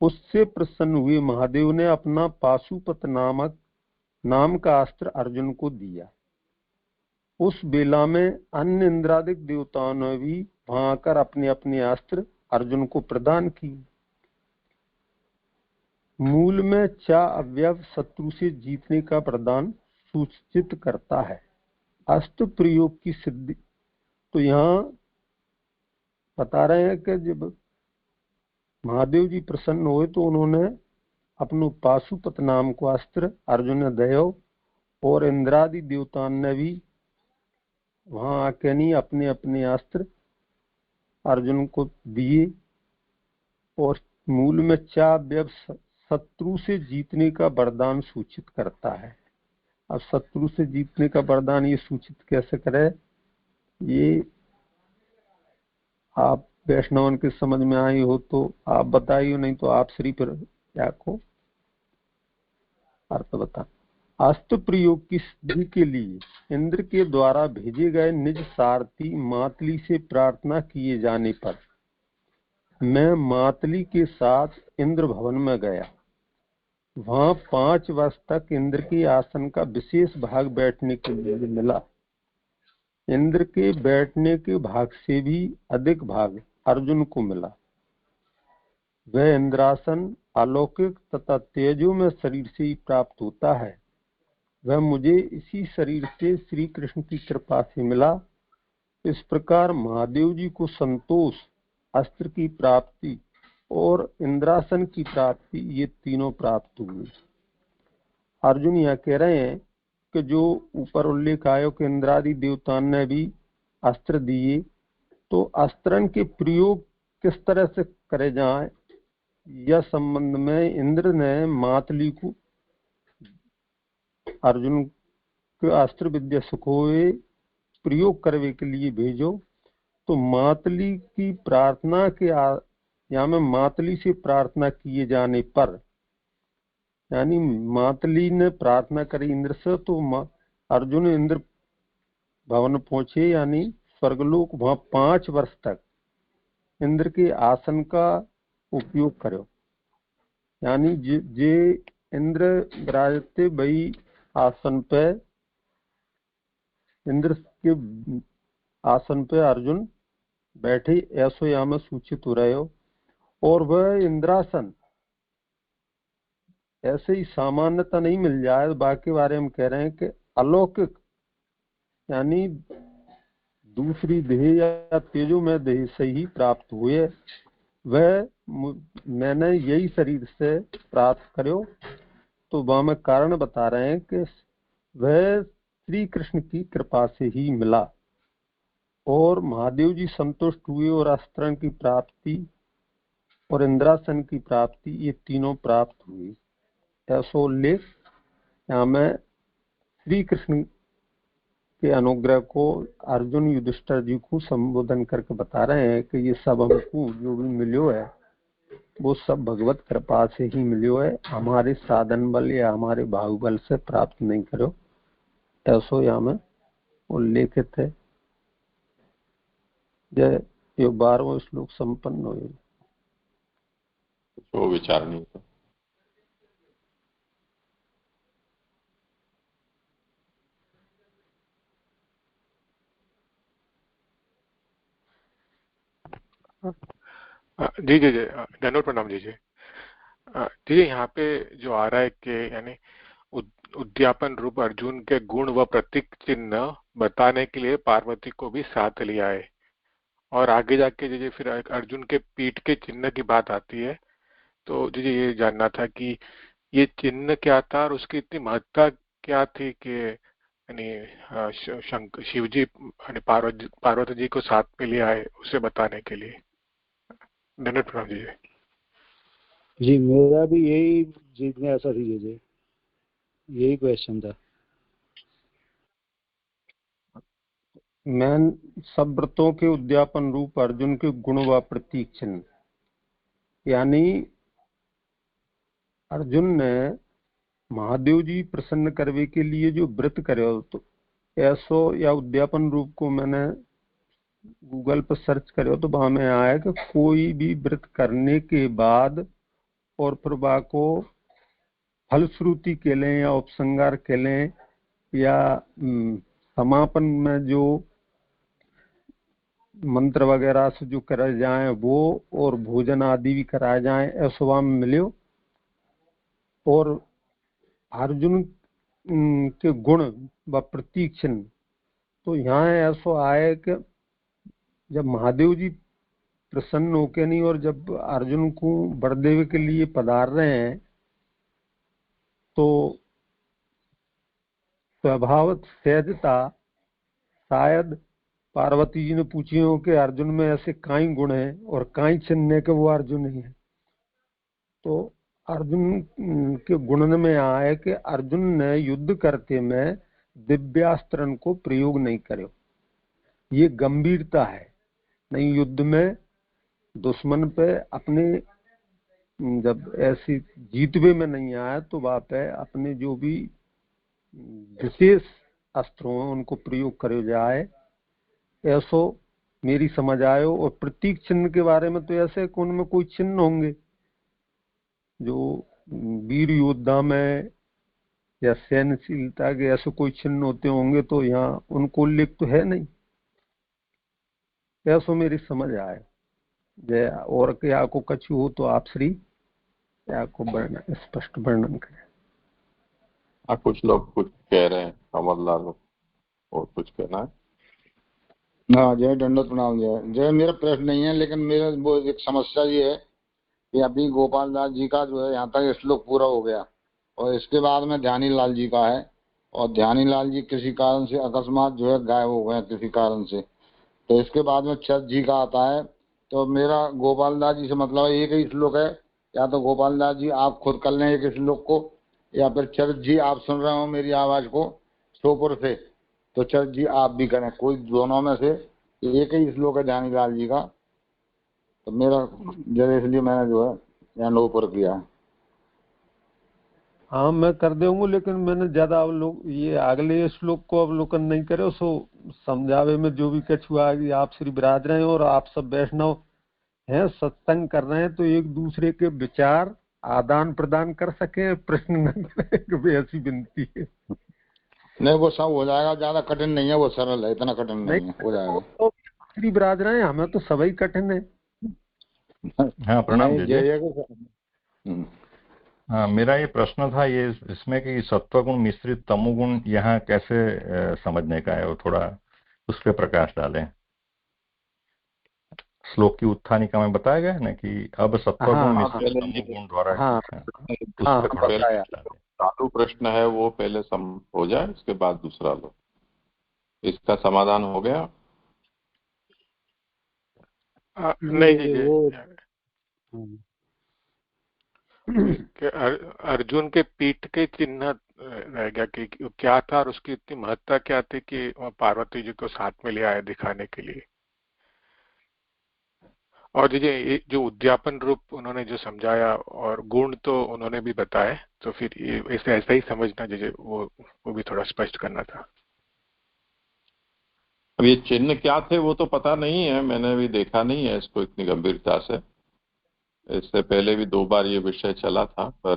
उससे प्रसन्न हुए महादेव ने अपना पाशुपत नाम का अस्त्र अर्जुन को दिया। उस बेला में अन्य इंद्रादिक देवताओं ने भी वहां आकर अपने अपने अस्त्र अर्जुन को प्रदान किए। मूल में चा अवयव शत्रु से जीतने का प्रदान सूचित करता है। अस्त्र प्रयोग की सिद्धि तो यहाँ बता रहे हैं कि जब महादेव जी प्रसन्न हुए तो उन्होंने अपनो पाशुपत नाम को अस्त्र अर्जुन ने दयो, और इंद्रादि देवताओं ने भी वहां आके नहीं अपने अपने अस्त्र अर्जुन को दिए। और मूल में चा अवयव शत्रु से जीतने का वरदान सूचित करता है। अब शत्रु से जीतने का वरदान ये सूचित कैसे करे, ये आप वैष्णवन के समझ में आई हो तो आप बताइए, नहीं तो आप श्री पर क्या को अर्थ बता। अस्त्र प्रयोग की सिद्धि के लिए इंद्र के द्वारा भेजे गए निज सारथी मातली से प्रार्थना किए जाने पर मैं मातली के साथ इंद्र भवन में गया। वहां 5 वर्ष तक इंद्र के आसन का विशेष भाग बैठने के लिए मिला। इंद्र के बैठने के भाग से भी अधिक भाग अर्जुन को मिला। वह इंद्रासन अलौकिक तथा तेजो में शरीर से ही प्राप्त होता है। वह मुझे इसी शरीर से श्री कृष्ण की कृपा से मिला। इस प्रकार महादेव जी को संतोष, अस्त्र की प्राप्ति और इंद्रासन की प्राप्ति, ये तीनों प्राप्त हुए। अर्जुन यहाँ कह रहे हैं कि जो ऊपर उल्लेख आयो कि इंद्रादि देवताओं ने भी अस्त्र दिए, तो अस्त्रन के प्रयोग किस तरह से करे जाए, यह संबंध में इंद्र ने मातली को अर्जुन के अस्त्र विद्या सुखोए प्रयोग करने के लिए भेजो। तो मातली की प्रार्थना के यहाँ में मातली से प्रार्थना किए जाने पर, यानी मातली ने प्रार्थना करी इंद्र से, तो अर्जुन इंद्र भवन पहुंचे, यानी स्वर्गलोक। वहां 5 वर्ष तक इंद्र के आसन का उपयोग करो, यानी जे इंद्र विराजते वही आसन पे, इंद्र के आसन पे अर्जुन बैठे, ऐसो यहाँ में सूचित हो रहे हो। और वह इंद्रासन ऐसे ही सामान्यता नहीं मिल जाए, बाकी बारे में कह रहे हैं कि अलौकिक, यानी दूसरी देह या तेजो में देह से ही प्राप्त हुए। वह मैंने यही शरीर से प्राप्त करो। तो वहां में कारण बता रहे हैं कि वह श्री कृष्ण की कृपा से ही मिला। और महादेव जी संतुष्ट हुए और अस्त्रण की प्राप्ति और इंद्रासन की प्राप्ति, ये तीनों प्राप्त हुई। ऐसा उल्लेख यहाँ में श्री कृष्ण के अनुग्रह को अर्जुन युधिष्ठिर जी को संबोधन करके बता रहे हैं कि ये सब हमको जो भी मिलो है वो सब भगवत कृपा से ही मिलो है, हमारे साधन बल या हमारे बाहुबल से प्राप्त नहीं करो। ऐसो यहाँ में उल्लेखित है। जय। यो 12वां श्लोक संपन्न हो। जो विचारणी है। जी जी जी, धन्यवाद, प्रणाम जी जी। जी यहाँ पे जो आ रहा है कि यानी उद्यापन रूप अर्जुन के गुण व प्रतीक चिन्ह बताने के लिए पार्वती को भी साथ लिया है। और आगे जाके जी फिर अर्जुन के पीठ के चिन्ह की बात आती है। तो जी ये जानना था कि ये चिन्ह क्या था और उसकी इतनी महत्ता क्या थी कि यानी शिव जी पार्वती जी को साथ में ले आए उसे बताने के लिए। धन्यवाद, प्रणाम जी जी। मेरा भी यही जिज्ञासा थी जी, यही क्वेश्चन था। मैं सब व्रतों के उद्यापन रूप अर्जुन के गुण व प्रतीक चिन्ह, यानी अर्जुन ने महादेव जी प्रसन्न करने के लिए जो व्रत करे, तो ऐसो या उद्यापन रूप को मैंने गूगल पर सर्च करे तो वहां में आया कि कोई भी व्रत करने के बाद और प्रभा को फलश्रुति के लें या उपसंगार के लें या समापन में जो मंत्र वगैरह से जो कराए जाए वो, और भोजन आदि भी कराए जाए, ऐसा वहां में मिले। और अर्जुन के गुण व प्रतीक चिन्ह, तो यहाँ ऐसा आए कि जब महादेव जी प्रसन्न होके नहीं और जब अर्जुन को वर देवे के लिए पधार रहे हैं, तो स्वभावत सहजता शायद पार्वती जी ने पूछी हो कि अर्जुन में ऐसे काई गुण है और काई चिन्ह के वो अर्जुन ही है। तो अर्जुन के गुण में आए कि अर्जुन ने युद्ध करते में दिव्यास्त्रन को प्रयोग नहीं करो। ये गंभीरता है, नहीं युद्ध में दुश्मन पे अपने जब ऐसी जीतवे में नहीं आया तो वहां पे अपने जो भी विशेष अस्त्रों हैं उनको प्रयोग करे जाए, ऐसो मेरी समझ आयो। और प्रतीक चिन्ह के बारे में तो ऐसे कि उनमें कोई चिन्ह होंगे जो वीर योद्धा में या सहनशीलता के ऐसे कोई चिन्ह होते होंगे, तो यहाँ उनको उल्लेख तो है नहीं। ऐसो मेरी समझ आए। जय और क्या को कछु हो तो आप श्री या को वर्णन स्पष्ट वर्णन करें। हाँ, कुछ लोग कुछ कह रहे हैं, कमललाल और कुछ कहना है। हाँ, जय दंडोत प्रणाम। जय मेरा प्रश्न नहीं है, लेकिन मेरा वो एक समस्या ये है कि अभी गोपाल दास जी का जो है यहाँ तक श्लोक पूरा हो गया और इसके बाद में ध्यानी लाल जी का है, और ध्यानी लाल जी किसी कारण से अकस्मात जो है गायब हो गए किसी कारण से, तो इसके बाद में चरक जी का आता है। तो मेरा गोपाल दास जी से मतलब एक ही श्लोक है, या तो गोपाल दास जी आप खुद कर लें एक श्लोक को, या फिर चरक जी आप सुन रहे हो मेरी आवाज को सोपुर से तो चरक जी आप भी करें, कोई दोनों में से एक ही श्लोक है ध्यानी लाल जी का। तो मेरा जरा इसलिए मैंने जो है हैंड ओवर किया है। हाँ मैं कर दूंगा, लेकिन मैंने ज्यादा ये अगले श्लोक को अवलोकन नहीं करे, सो समझावे में जो भी कछु आगे आप श्री विराज रहे हैं और आप सब वैष्णव हैं सत्संग कर रहे हैं, तो एक दूसरे के विचार आदान प्रदान कर सके, प्रश्न न करें, ऐसी विनती है। नहीं वो सब हो जाएगा, ज्यादा कठिन नहीं है, वो सरल है, इतना कठिन नहीं है, हो जाएगा। तो श्री विराज रहे हैं, हमें तो सभी कठिन है। हाँ प्रणाम जी। हाँ, मेरा ये प्रश्न था ये इसमें कि सत्वगुण मिश्रित तमोगुण यहाँ कैसे समझने का है, वो थोड़ा उस पर प्रकाश डालें। श्लोक की उत्थानिका में बताया गया है ना कि अब सत्वगुण मिश्रित तमोगुण द्वारा चालू प्रश्न है वो पहले हो जाए, उसके बाद दूसरा लो। इसका समाधान हो गया? नहीं जी, अर्जुन के पीठ के चिन्ह रह गया कि क्या था और उसकी इतनी महत्ता क्या थी कि पार्वती जी को साथ में ले आए दिखाने के लिए। और जी जो उद्यापन रूप उन्होंने जो समझाया और गुण तो उन्होंने भी बताए, तो फिर ये इसे ऐसा ही समझना जी, वो भी थोड़ा स्पष्ट करना था। अब ये चिन्ह क्या थे वो तो पता नहीं है, मैंने भी देखा नहीं है इसको इतनी गंभीरता से। इससे पहले भी 2 बार ये विषय चला था, पर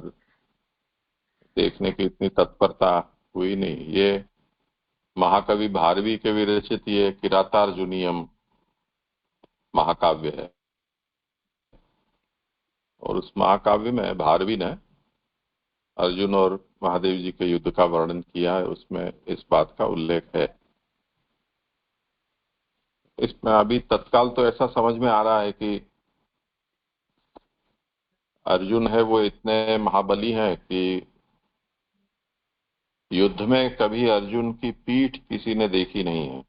देखने की इतनी तत्परता हुई नहीं। ये महाकवि भारवी के विरचित ये किरातार्जुनीयम महाकाव्य है, और उस महाकाव्य में भारवी ने अर्जुन और महादेव जी के युद्ध का वर्णन किया है, उसमें इस बात का उल्लेख है। इसमें अभी तत्काल तो ऐसा समझ में आ रहा है कि अर्जुन है वो इतने महाबली हैं कि युद्ध में कभी अर्जुन की पीठ किसी ने देखी नहीं है।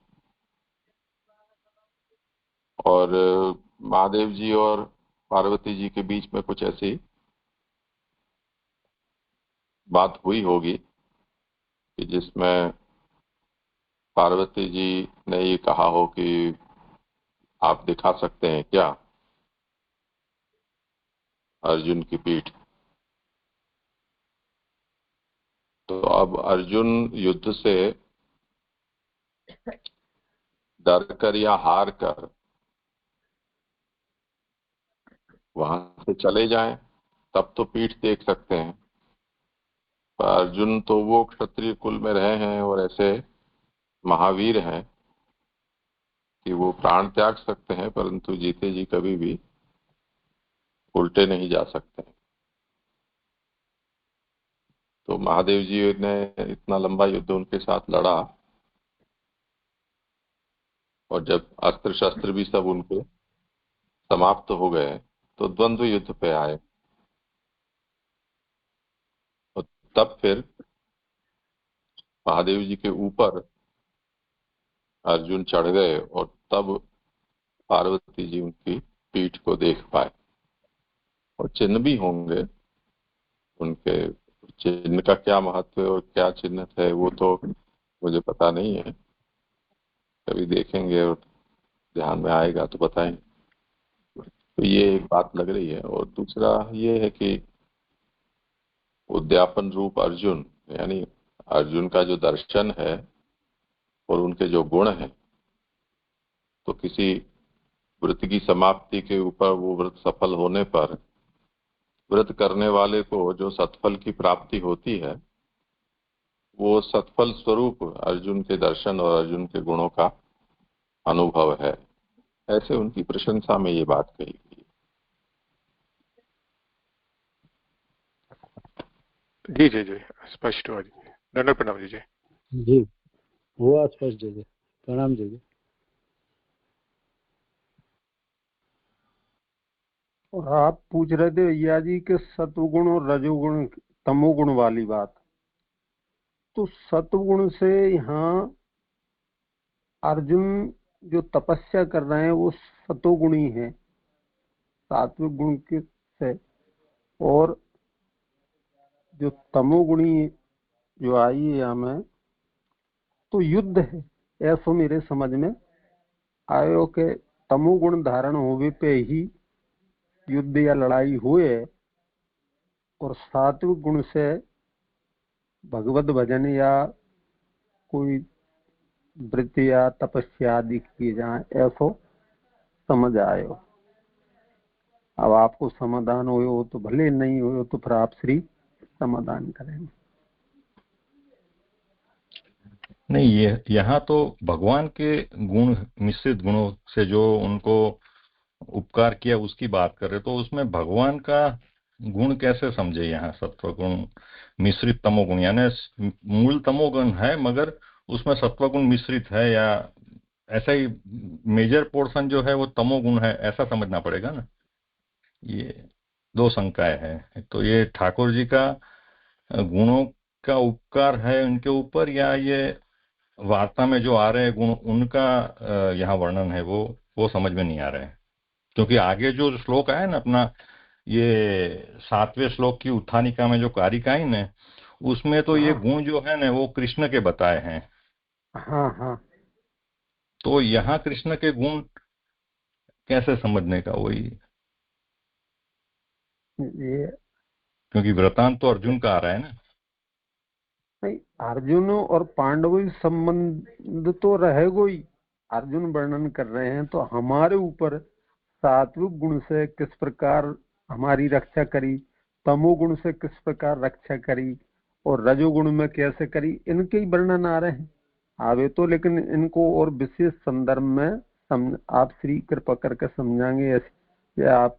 और महादेव जी और पार्वती जी के बीच में कुछ ऐसी बात हुई होगी कि जिसमें पार्वती जी ने ये कहा हो कि आप दिखा सकते हैं क्या अर्जुन की पीठ। तो अब अर्जुन युद्ध से डर कर या हार कर वहां से चले जाएं तब तो पीठ देख सकते हैं, पर अर्जुन तो वो क्षत्रिय कुल में रहे हैं और ऐसे महावीर हैं कि वो प्राण त्याग सकते हैं, परंतु जीते जी कभी भी उल्टे नहीं जा सकते। तो महादेव जी ने इतना लंबा युद्ध उनके साथ लड़ा, और जब अस्त्र शस्त्र भी सब उनके समाप्त हो गए तो द्वंद्व युद्ध पे आए, और तब फिर महादेव जी के ऊपर अर्जुन चढ़ गए और तब पार्वती जी उनकी पीठ को देख पाए। और चिन्ह भी होंगे उनके, चिन्ह का क्या महत्व है और क्या चिन्ह है वो तो मुझे पता नहीं है, कभी देखेंगे और ध्यान में आएगा तो बताएंगे। तो ये एक बात लग रही है। और दूसरा ये है कि उद्यापन रूप अर्जुन, यानी अर्जुन का जो दर्शन है और उनके जो गुण हैं, तो किसी व्रत की समाप्ति के ऊपर वो व्रत सफल होने पर व्रत करने वाले को जो सत्फल की प्राप्ति होती है, वो सत्फल स्वरूप अर्जुन के दर्शन और अर्जुन के गुणों का अनुभव है। ऐसे उनकी प्रशंसा में ये बात कही गई। जी जी जी, स्पष्ट हुआ जी। दंडवत प्रणाम जी। जी हुआ स्पष्ट जी। प्रणाम जी। और आप पूछ रहे थे भैया जी कि सत्वगुण और रजोगुण तमोगुण वाली बात। तो सत्वगुण से यहाँ अर्जुन जो तपस्या कर रहे हैं वो सतोगुणी है सात्विक गुण के से, और जो तमोगुणी जो आई है हमें तो युद्ध है, ऐसा मेरे समझ में आयो के तमोगुण धारण होवे पे ही युद्ध या लड़ाई हुए, और सात्विक गुण से भगवत भजन या कोई वृत्ति या तपस्या आदि किए जाए, ऐसा समझ आयो। अब आपको समाधान हो तो भले, नहीं हो तो फिर आप श्री समाधान करेंगे। नहीं, ये यहाँ तो भगवान के गुण, मिश्रित गुणों से जो उनको उपकार किया उसकी बात करे, तो उसमें भगवान का गुण कैसे समझे? यहाँ सत्वगुण मिश्रित तमोगुण, यानी मूल तमोगुण है मगर उसमें सत्वगुण मिश्रित है, या ऐसा ही मेजर पोर्शन जो है वो तमोगुण है, ऐसा समझना पड़ेगा ना। ये दो शंकाएं हैं। तो ये ठाकुर जी का गुणों का उपकार है उनके ऊपर, या ये वार्ता में जो आ रहे हैं गुण उनका यहाँ वर्णन है, वो समझ में नहीं आ रहे हैं। क्योंकि आगे जो श्लोक आया ना अपना, ये 7वें श्लोक की उत्थानिका में जो कारिकाइन है, उसमें तो ये गुण जो है ना वो कृष्ण के बताए हैं। हाँ हाँ, तो यहाँ कृष्ण के गुण कैसे समझने का, वही, ये क्योंकि वृतांत तो अर्जुन का आ रहा है ना। नहीं, अर्जुन और पांडव संबंध तो रहेगा ही। अर्जुन वर्णन कर रहे हैं तो हमारे ऊपर सात्विक गुण से किस प्रकार हमारी रक्षा करी, तमोगुण से किस प्रकार रक्षा करी, और रजोगुण में कैसे करी, इनके ही वर्णन आ रहे हैं आवे तो। लेकिन इनको और विशेष संदर्भ में आप श्री कृपा करके समझाएंगे, ऐसे या आप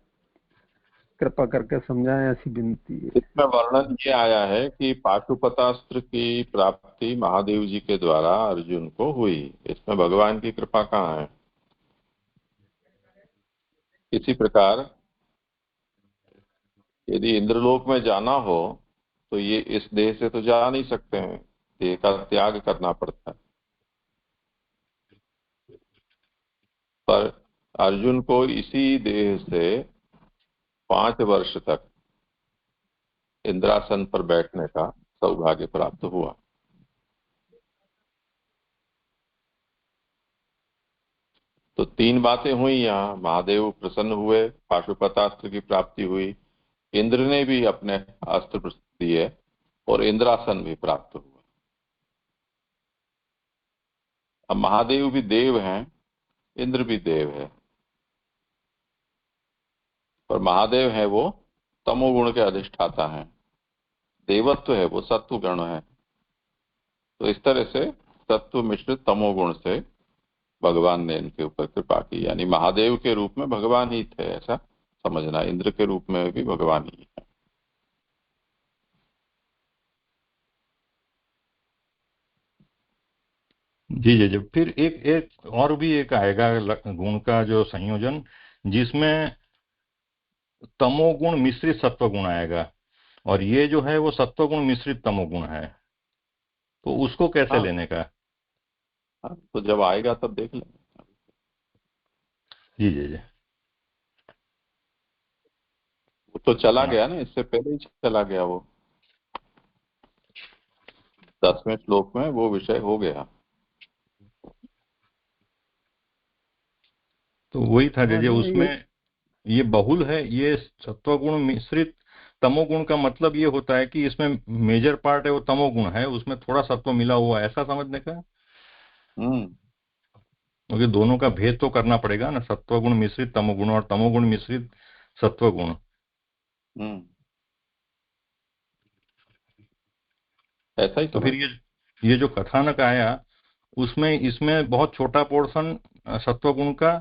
कृपा करके समझाएं, ऐसी विनती है। इसमें वर्णन ये आया है कि पाशुपतास्त्र की प्राप्ति महादेव जी के द्वारा अर्जुन को हुई। इसमें भगवान की कृपा कहाँ है? इसी प्रकार यदि इंद्रलोक में जाना हो तो ये इस देह से तो जा नहीं सकते हैं, देह का त्याग करना पड़ता है। पर अर्जुन को इसी देह से 5 वर्ष तक इंद्रासन पर बैठने का सौभाग्य प्राप्त हुआ। तो 3 बातें हुई यहाँ। महादेव प्रसन्न हुए, पाशुपतास्त्र की प्राप्ति हुई, इंद्र ने भी अपने अस्त्र दिए, और इंद्रासन भी प्राप्त हुआ। अब महादेव भी देव हैं, इंद्र भी देव है, पर महादेव है वो तमोगुण के अधिष्ठाता हैं, देवत्व है वो सत्व गुण है। तो इस तरह से सत्व मिश्रित तमोगुण से भगवान ने इनके ऊपर कृपा की, यानी महादेव के रूप में भगवान ही थे, ऐसा समझना। इंद्र के रूप में भी भगवान ही है। जी जी जी। फिर एक एक और भी एक आएगा गुण का जो संयोजन, जिसमें तमोगुण मिश्रित सत्वगुण आएगा, और ये जो है वो सत्वगुण मिश्रित तमोगुण है। तो उसको कैसे हाँ लेने का? हाँ, तो जब आएगा तब देख लेंगे। जी जी जी। वो तो चला हाँ, गया ना, इससे पहले ही चला गया वो। 10वें श्लोक में वो विषय हो गया। तो वही था हाँ, जी, उसमें ये बहुल है। ये सत्वगुण मिश्रित तमोगुण का मतलब ये होता है कि इसमें मेजर पार्ट है वो तमोगुण है, उसमें थोड़ा सत्व मिला हुआ है, ऐसा समझने का। हम्म क्योंकि दोनों का भेद तो करना पड़ेगा ना, सत्वगुण मिश्रित तमोगुण और तमोगुण मिश्रित सत्वगुण। हम्म ऐसा ही तो फिर समझ। ये जो कथानक आया उसमें इसमें बहुत छोटा पोर्शन सत्वगुण का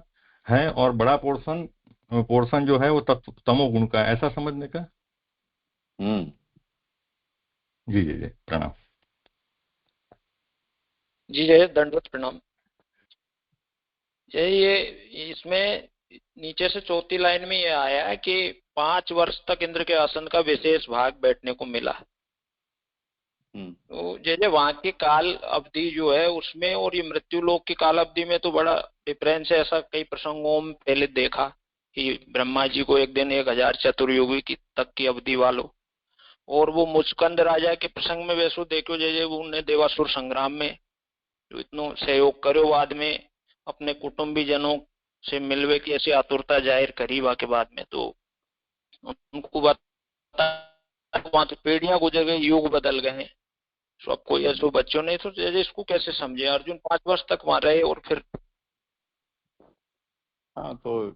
है और बड़ा पोर्शन पोर्शन जो है वो तमोगुण का है, ऐसा समझने का। जी जी जी, प्रणाम। जी जय, दंडवत प्रणाम। जय, ये इसमें नीचे से चौथी लाइन में ये आया है कि 5 वर्ष तक इंद्र के आसन का विशेष भाग बैठने को मिला। तो जैसे वहां की काल अवधि जो है उसमें और ये मृत्यु लोक की काल अवधि में तो बड़ा डिफरेंस है। ऐसा कई प्रसंगों में पहले देखा कि ब्रह्मा जी को एक दिन 1000 चतुर्युगी की तक की अवधि वालों, और वो मुचकंद राजा के प्रसंग में वैसो देखो जैसे उन्हें देवासुर संग्राम में जो इतना सहयोग करो, बाद में अपने कुटुंबी जनों से मिलवे की ऐसी आतुरता जाहिर करी के बाद में, तो उनको बता वहां तो पीढ़ियां गुजर गई, युग बदल गए। सब कोई ऐसे बच्चों ने तो जैसे इसको कैसे समझे, अर्जुन 5 वर्ष तक वहां रहे और फिर। हाँ, तो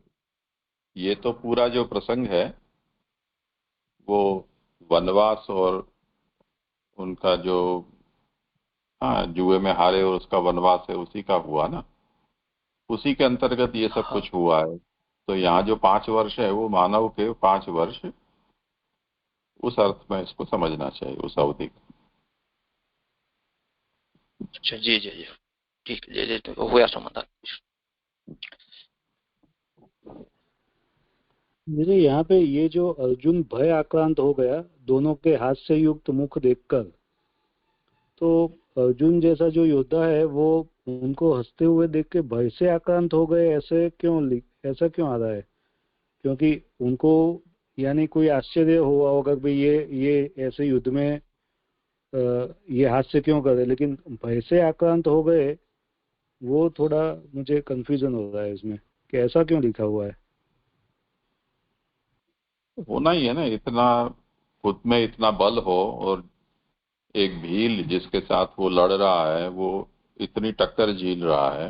ये तो पूरा जो प्रसंग है वो वनवास और उनका जो जुए में हारे और उसका वनवास है उसी का हुआ ना, उसी के अंतर्गत ये सब कुछ हुआ है। तो यहाँ जो 5 वर्ष है वो मानव के 5 वर्ष, उस अर्थ में इसको समझना चाहिए, उस अवधि को। अच्छा, जी जी जी, ठीक है, जी जी, हुआ समाधान। मेरे यहाँ पे ये जो अर्जुन भय आक्रांत हो गया दोनों के हाथ से युक्त मुख देखकर, तो अर्जुन जैसा जो योद्धा है वो उनको हंसते हुए देख के भय से आक्रांत हो गए, ऐसा क्यों आ रहा है? क्योंकि उनको यानी कोई आश्चर्य हुआ होगा भाई ये ऐसे युद्ध में ये हाथ से क्यों कर रहे, लेकिन भय से आक्रांत हो गए, वो थोड़ा मुझे कंफ्यूजन हो रहा है इसमें कि ऐसा क्यों लिखा हुआ है। होना ही है ना, इतना खुद में इतना बल हो और एक भील जिसके साथ वो लड़ रहा है वो इतनी टक्कर झील रहा है,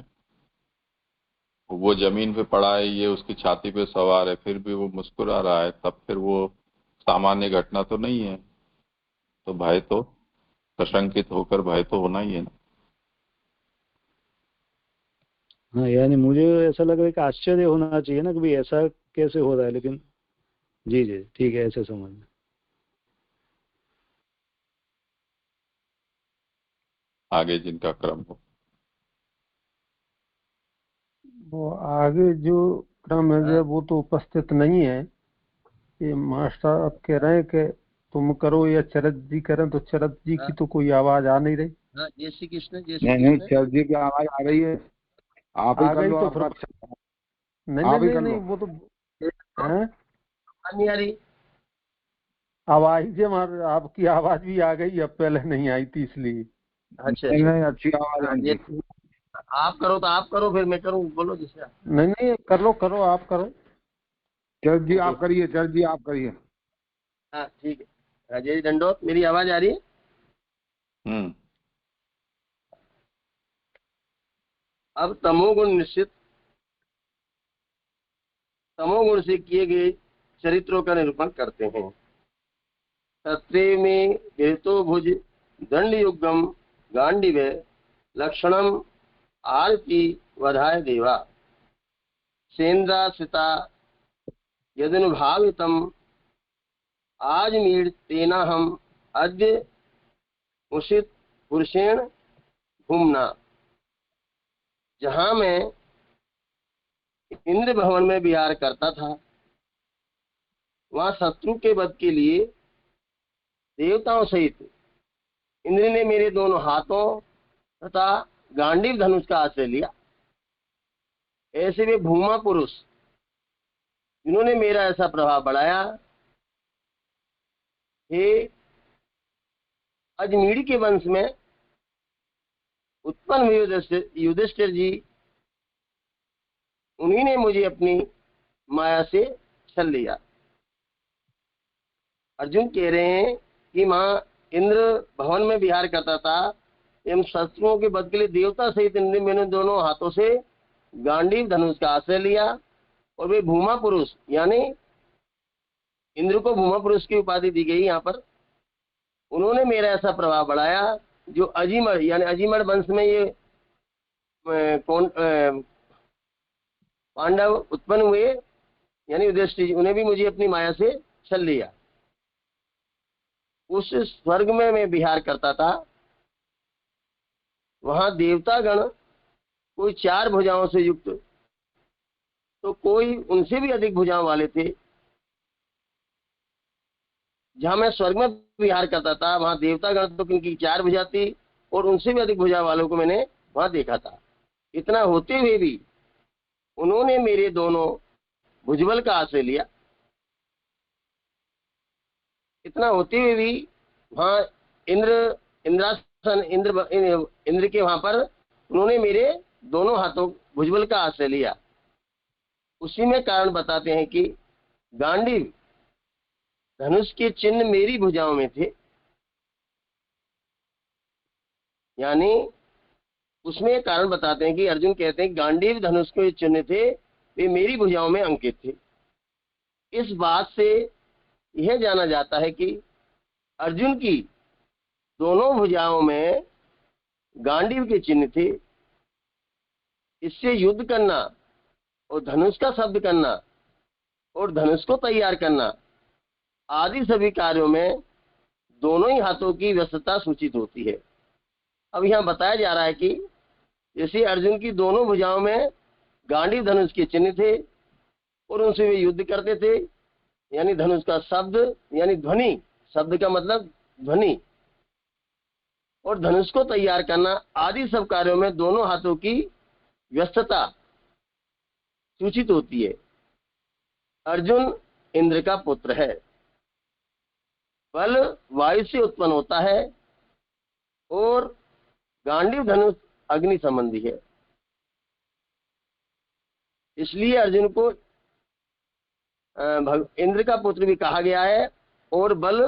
वो जमीन पे पड़ा है, ये उसकी छाती पे सवार है, फिर भी वो मुस्कुरा रहा है, तब फिर वो सामान्य घटना तो नहीं है। तो भय तो, सशंकित होकर भय तो होना ही है ना। हाँ, यानी मुझे ऐसा लग रहा है कि आश्चर्य होना चाहिए ना कि भाई ऐसा कैसे हो रहा है, लेकिन जी जी ठीक है, ऐसे समझ में। आगे जिनका क्रम हो। वो आगे जो क्रम है वो तो उपस्थित नहीं है। ये मास्टर अब कह रहे हैं कि तुम करो या चरत जी करें, तो चरत जी की तो कोई आवाज आ नहीं रही। जय श्री कृष्ण। नहीं, चरत जी की आवाज आ रही है, आप ही आ कर गई लो। तो आप फिर अच्छा, नहीं वो तो है नहीं आ रही आवाज जी, आपकी आवाज भी आ गई, अब पहले नहीं आई थी इसलिए। अच्छा नहीं, अच्छी आवाज आ रही। आप करो तो आप करो, फिर मैं करूँ, बोलो जिससे। नहीं करो आप करो। चरत जी आप करिए, चरत जी आप करिए। हाँ ठीक है, जय दंडोत। मेरी आवाज आ रही है? अब तमोगुण से किए गए चरित्रों का निरूपण करते हैं। तत्रे में गिरतो भुज दंड युगम गांडीवे लक्षणम आरती वधाय देवा सेन्द्रासिता यदनुभावितम आजमीर तेना हम अद्य उषित पुरुषेण घूमना। जहां मैं इंद्र भवन में विहार करता था, वहां शत्रु के वध के लिए देवताओं सहित इंद्र ने मेरे दोनों हाथों तथा गांडीव धनुष का आश्रय लिया। ऐसे वे भूमा पुरुष जिन्होंने मेरा ऐसा प्रभाव बढ़ाया, हे अजमीर के वंश में उत्पन्न हुए युधिष्ठिर जी, उन्हीं ने मुझे अपनी माया से छल लिया। अर्जुन कह रहे हैं कि मां इंद्र भवन में विहार करता था एवं शत्रुओं के वध के लिए देवता सहित इंद्र मैंने दोनों हाथों से गांडीव धनुष का आश्रय लिया। और वे भूमा पुरुष, यानी इंद्र को भूमा पुरुष की उपाधि दी गई यहाँ पर, उन्होंने मेरा ऐसा प्रभाव बढ़ाया जो अजीमड़, यानी अजीमड़ वंश में ये कौन पांडव उत्पन्न हुए, यानी युधिष्ठिर, उन्हें भी मुझे अपनी माया से छल लिया। उस स्वर्ग में मैं विहार करता था, वहां देवतागण कोई 4 भुजाओं से युक्त, तो कोई उनसे भी अधिक भुजाओं वाले थे। जहां मैं स्वर्ग में विहार करता था वहां देवतागण तो किनकी 4 भुजा थी, और उनसे भी अधिक भुजा वालों को मैंने वहां देखा था। इतना होते हुए भी उन्होंने मेरे दोनों भुजबल का आश्रय लिया। इतना होते हुए भी वहां इंद्र के वहां पर उन्होंने मेरे दोनों हाथों भुजबल का आश्रय लिया। उसी में कारण बताते हैं कि गांडीव धनुष के चिन्ह मेरी भुजाओं में थे, यानी उसमें कारण बताते हैं कि अर्जुन कहते हैं गांडीव धनुष के चिन्ह थे, वे मेरी भुजाओं में अंकित थे। इस बात से यह जाना जाता है कि अर्जुन की दोनों भुजाओं में गांडीव के चिन्ह थे। इससे युद्ध करना और धनुष का शब्द करना और धनुष को तैयार करना आदि सभी कार्यों में दोनों ही हाथों की व्यस्तता सूचित होती है। अब यहाँ बताया जा रहा है कि जैसे अर्जुन की दोनों भुजाओं में गांडीव धनुष के चिन्ह थे और उनसे वे युद्ध करते थे, यानी धनुष का शब्द यानी ध्वनि, शब्द का मतलब ध्वनि, और धनुष को तैयार करना आदि सब कार्यों में दोनों हाथों की व्यस्तता सूचित होती है। अर्जुन इंद्र का पुत्र है, बल वायु से उत्पन्न होता है और गांडीव धनुष अग्नि संबंधी है। इसलिए अर्जुन को इंद्र का पुत्र भी कहा गया है, और बल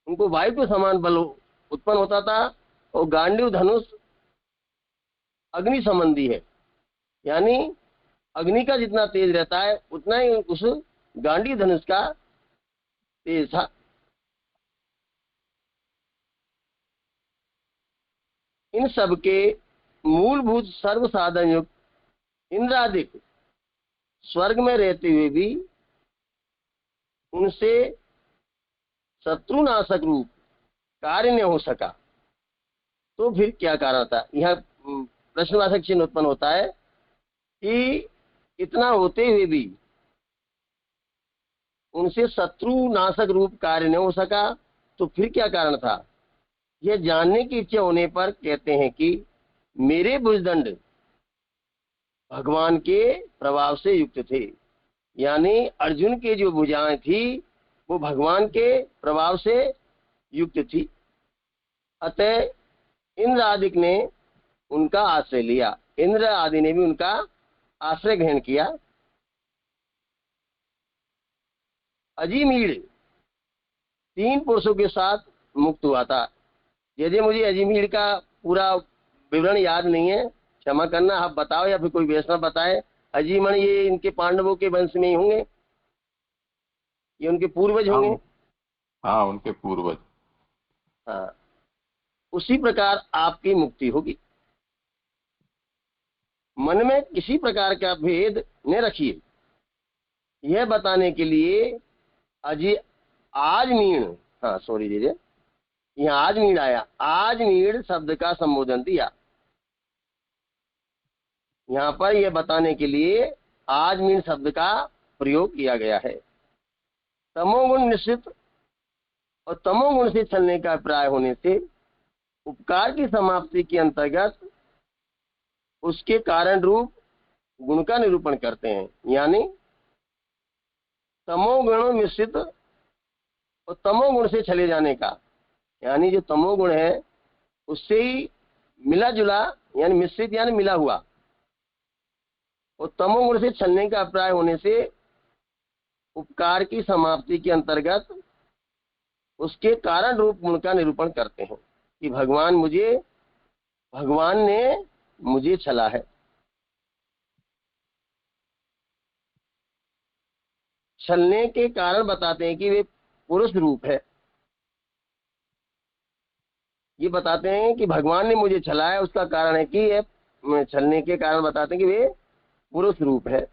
उनको वायु के समान बल उत्पन्न होता था, और गांडीव धनुष अग्नि संबंधी है, यानी अग्नि का जितना तेज रहता है उतना ही उस गांडीव धनुष का तेज था। इन सब के मूलभूत सर्व साधन युक्त इंद्रादिक स्वर्ग में रहते हुए भी उनसे शत्रुनाशक रूप कार्य न हो सका, तो फिर क्या कारण था? यह प्रश्नवाचक चिन्ह उत्पन्न होता है कि इतना होते हुए भी उनसे शत्रुनाशक रूप कार्य न हो सका, तो फिर क्या कारण था? यह जानने की इच्छा होने पर कहते हैं कि मेरे भुजदंड भगवान के प्रभाव से युक्त थे, यानी अर्जुन के जो भुजाएं थी वो भगवान के प्रभाव से युक्त थी। अतः इंद्र आदि ने उनका आश्रय लिया, इंद्र आदि ने भी उनका आश्रय ग्रहण किया। अजीमीड़ 3 पुरुषों के साथ मुक्त हुआ था। यदि मुझे अजीमीड़ का पूरा विवरण याद नहीं है, क्षमा करना, आप बताओ या फिर कोई वैष्णव बताए। अजीमण ये इनके पांडवों के वंश में ही होंगे, ये उनके पूर्वज होंगे? हाँ, उनके पूर्वज। हाँ, उसी प्रकार आपकी मुक्ति होगी। मन में किसी प्रकार का भेद न रखिए। यह बताने के लिए आजमीण, हाँ सॉरी दीजिए, यहाँ आजमीण आया, आजमीण शब्द का संबोधन दिया। यहाँ पर यह बताने के लिए आजमीण शब्द का प्रयोग किया गया है। तमोगुण निश्चित और तमोगुण से चलने का अभिप्राय होने से उपकार की समाप्ति के अंतर्गत उसके कारण रूप गुण का निरूपण करते हैं, यानी तमोगुण मिश्रित और तमोगुण से चले जाने का, यानी जो तमोगुण है उससे ही मिला जुला यानी मिश्रित यानी मिला हुआ, और तमोगुण से चलने का अभिप्राय होने से उपकार की समाप्ति के अंतर्गत उसके कारण रूप गुण का निरूपण करते हैं कि भगवान ने मुझे छला है। छलने के कारण बताते हैं कि वे पुरुष रूप है। ये बताते हैं कि भगवान ने मुझे छला है, उसका कारण है कि ये छलने के कारण बताते हैं कि वे पुरुष रूप है।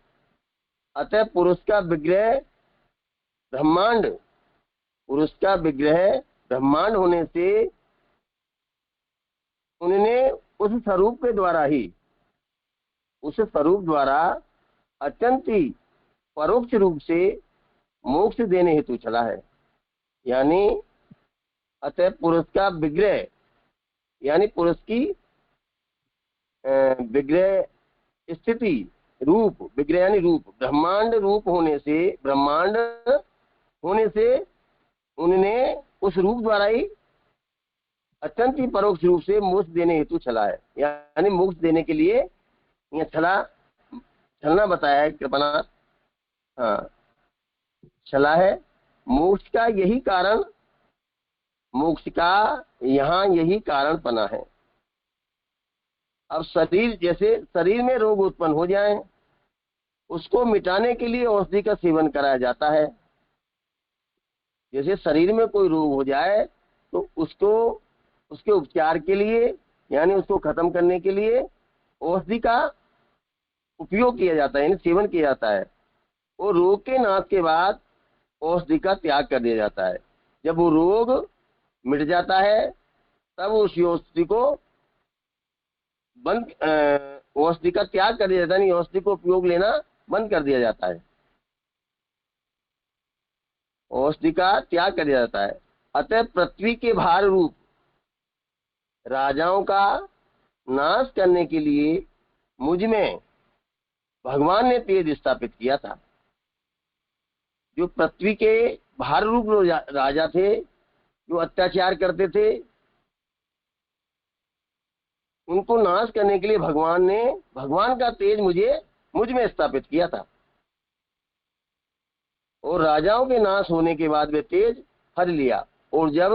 अतः पुरुष का विग्रह ब्रह्मांड, पुरुष का विग्रह ब्रह्मांड होने से उन्होंने उस स्वरूप के द्वारा ही, उस स्वरूप द्वारा अत्यंत ही परोक्ष रूप से मोक्ष देने हेतु चला है। यानी अतः पुरुष का विग्रह यानी पुरुष की विग्रह स्थिति, रूप, विग्रह यानी रूप, ब्रह्मांड रूप होने से, ब्रह्मांड होने से उन्होंने उस रूप द्वारा ही अत्यंत ही परोक्ष रूप से मोक्ष देने हेतु चला है। यानी मोक्ष देने के लिए यह चलना बताया है कृपनाथ। हाँ, चला है। मोक्ष का यही कारण, मोक्ष का यहाँ यही कारण बना है। अब शरीर, जैसे शरीर में रोग उत्पन्न हो जाए, उसको मिटाने के लिए औषधि का सेवन कराया जाता है। जैसे शरीर में कोई रोग हो जाए तो उसको, उसके उपचार के लिए यानी उसको खत्म करने के लिए औषधि का उपयोग किया जाता है, यानी सेवन किया जाता है। और रोग के नाश के बाद औषधि का त्याग कर दिया जाता है। जब वो रोग मिट जाता है तब उस औषधि को औषधि का त्याग कर दिया जाता है, यानी औषधि को उपयोग लेना बंद कर दिया जाता है, औषधि का त्याग कर दिया जाता है। अतः पृथ्वी के भार रूप राजाओं का नाश करने के लिए मुझ में भगवान ने तेज स्थापित किया था। जो पृथ्वी के भार रूप राजा थे, जो अत्याचार करते थे, उनको नाश करने के लिए भगवान ने, भगवान का तेज मुझ में स्थापित किया था। और राजाओं के नाश होने के बाद वे तेज हर लिया। और जब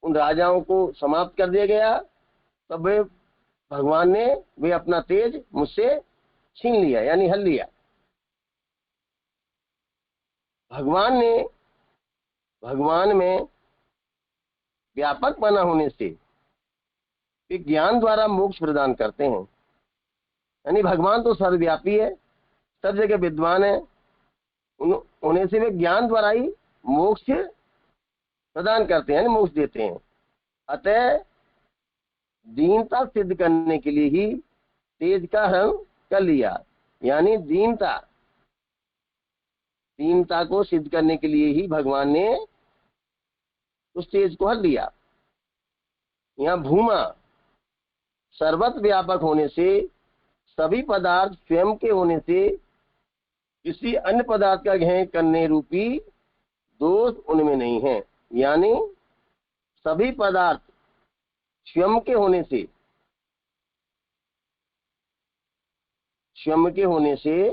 उन राजाओं को समाप्त कर दिया गया तब वे भगवान ने वे अपना तेज मुझसे छीन लिया, यानी हल लिया। भगवान में व्यापक बना होने से वे ज्ञान द्वारा मोक्ष प्रदान करते हैं। यानी भगवान तो सर्वव्यापी है, सब जगह विद्वान है, होने से वे ज्ञान द्वारा ही मोक्ष प्रदान करते हैं, मोक्ष देते हैं। अतः दीनता सिद्ध करने के लिए ही तेज का हरण कर लिया। यानी दीनता को सिद्ध करने के लिए ही भगवान ने उस तेज को हर लिया। यहाँ भूमा सर्वत्र व्यापक होने से, सभी पदार्थ स्वयं के होने से किसी अन्य पदार्थ का ग्रहण करने रूपी दोष उनमें नहीं है। यानी सभी पदार्थ स्वयं के होने से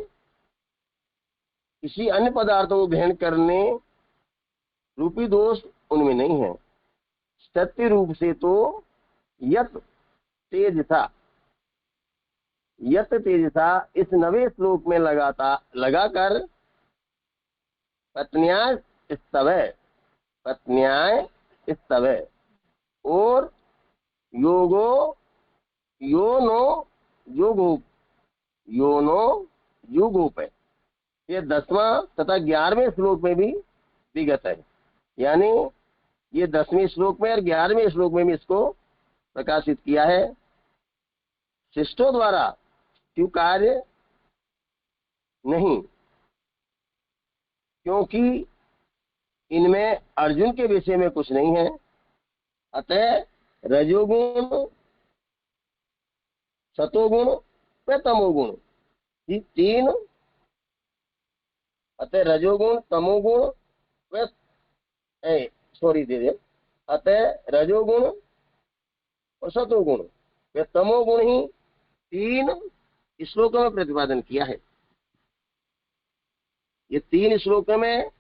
किसी अन्य पदार्थों को ग्रहण करने रूपी दोष उनमें नहीं है। सत्य रूप से तो यत तेज था इस नवे श्लोक में लगाकर पत्न्याय स्तवय और योनो युगोप है। ये 10वां तथा 11वें श्लोक में भी विगत है। यानी ये 10वें श्लोक में और 11वें श्लोक में भी इसको प्रकाशित किया है। शिष्टों द्वारा स्वीकार्य नहीं, क्योंकि इनमें अर्जुन के विषय में कुछ नहीं है। अतः रजोगुण, सतोगुण व तमोगुण, ये तीन, अतः रजोगुण, तमोगुण व अतः रजोगुण और सतोगुण व तमोगुण ही 3 श्लोकों में प्रतिपादन किया है। ये 3 श्लोकों में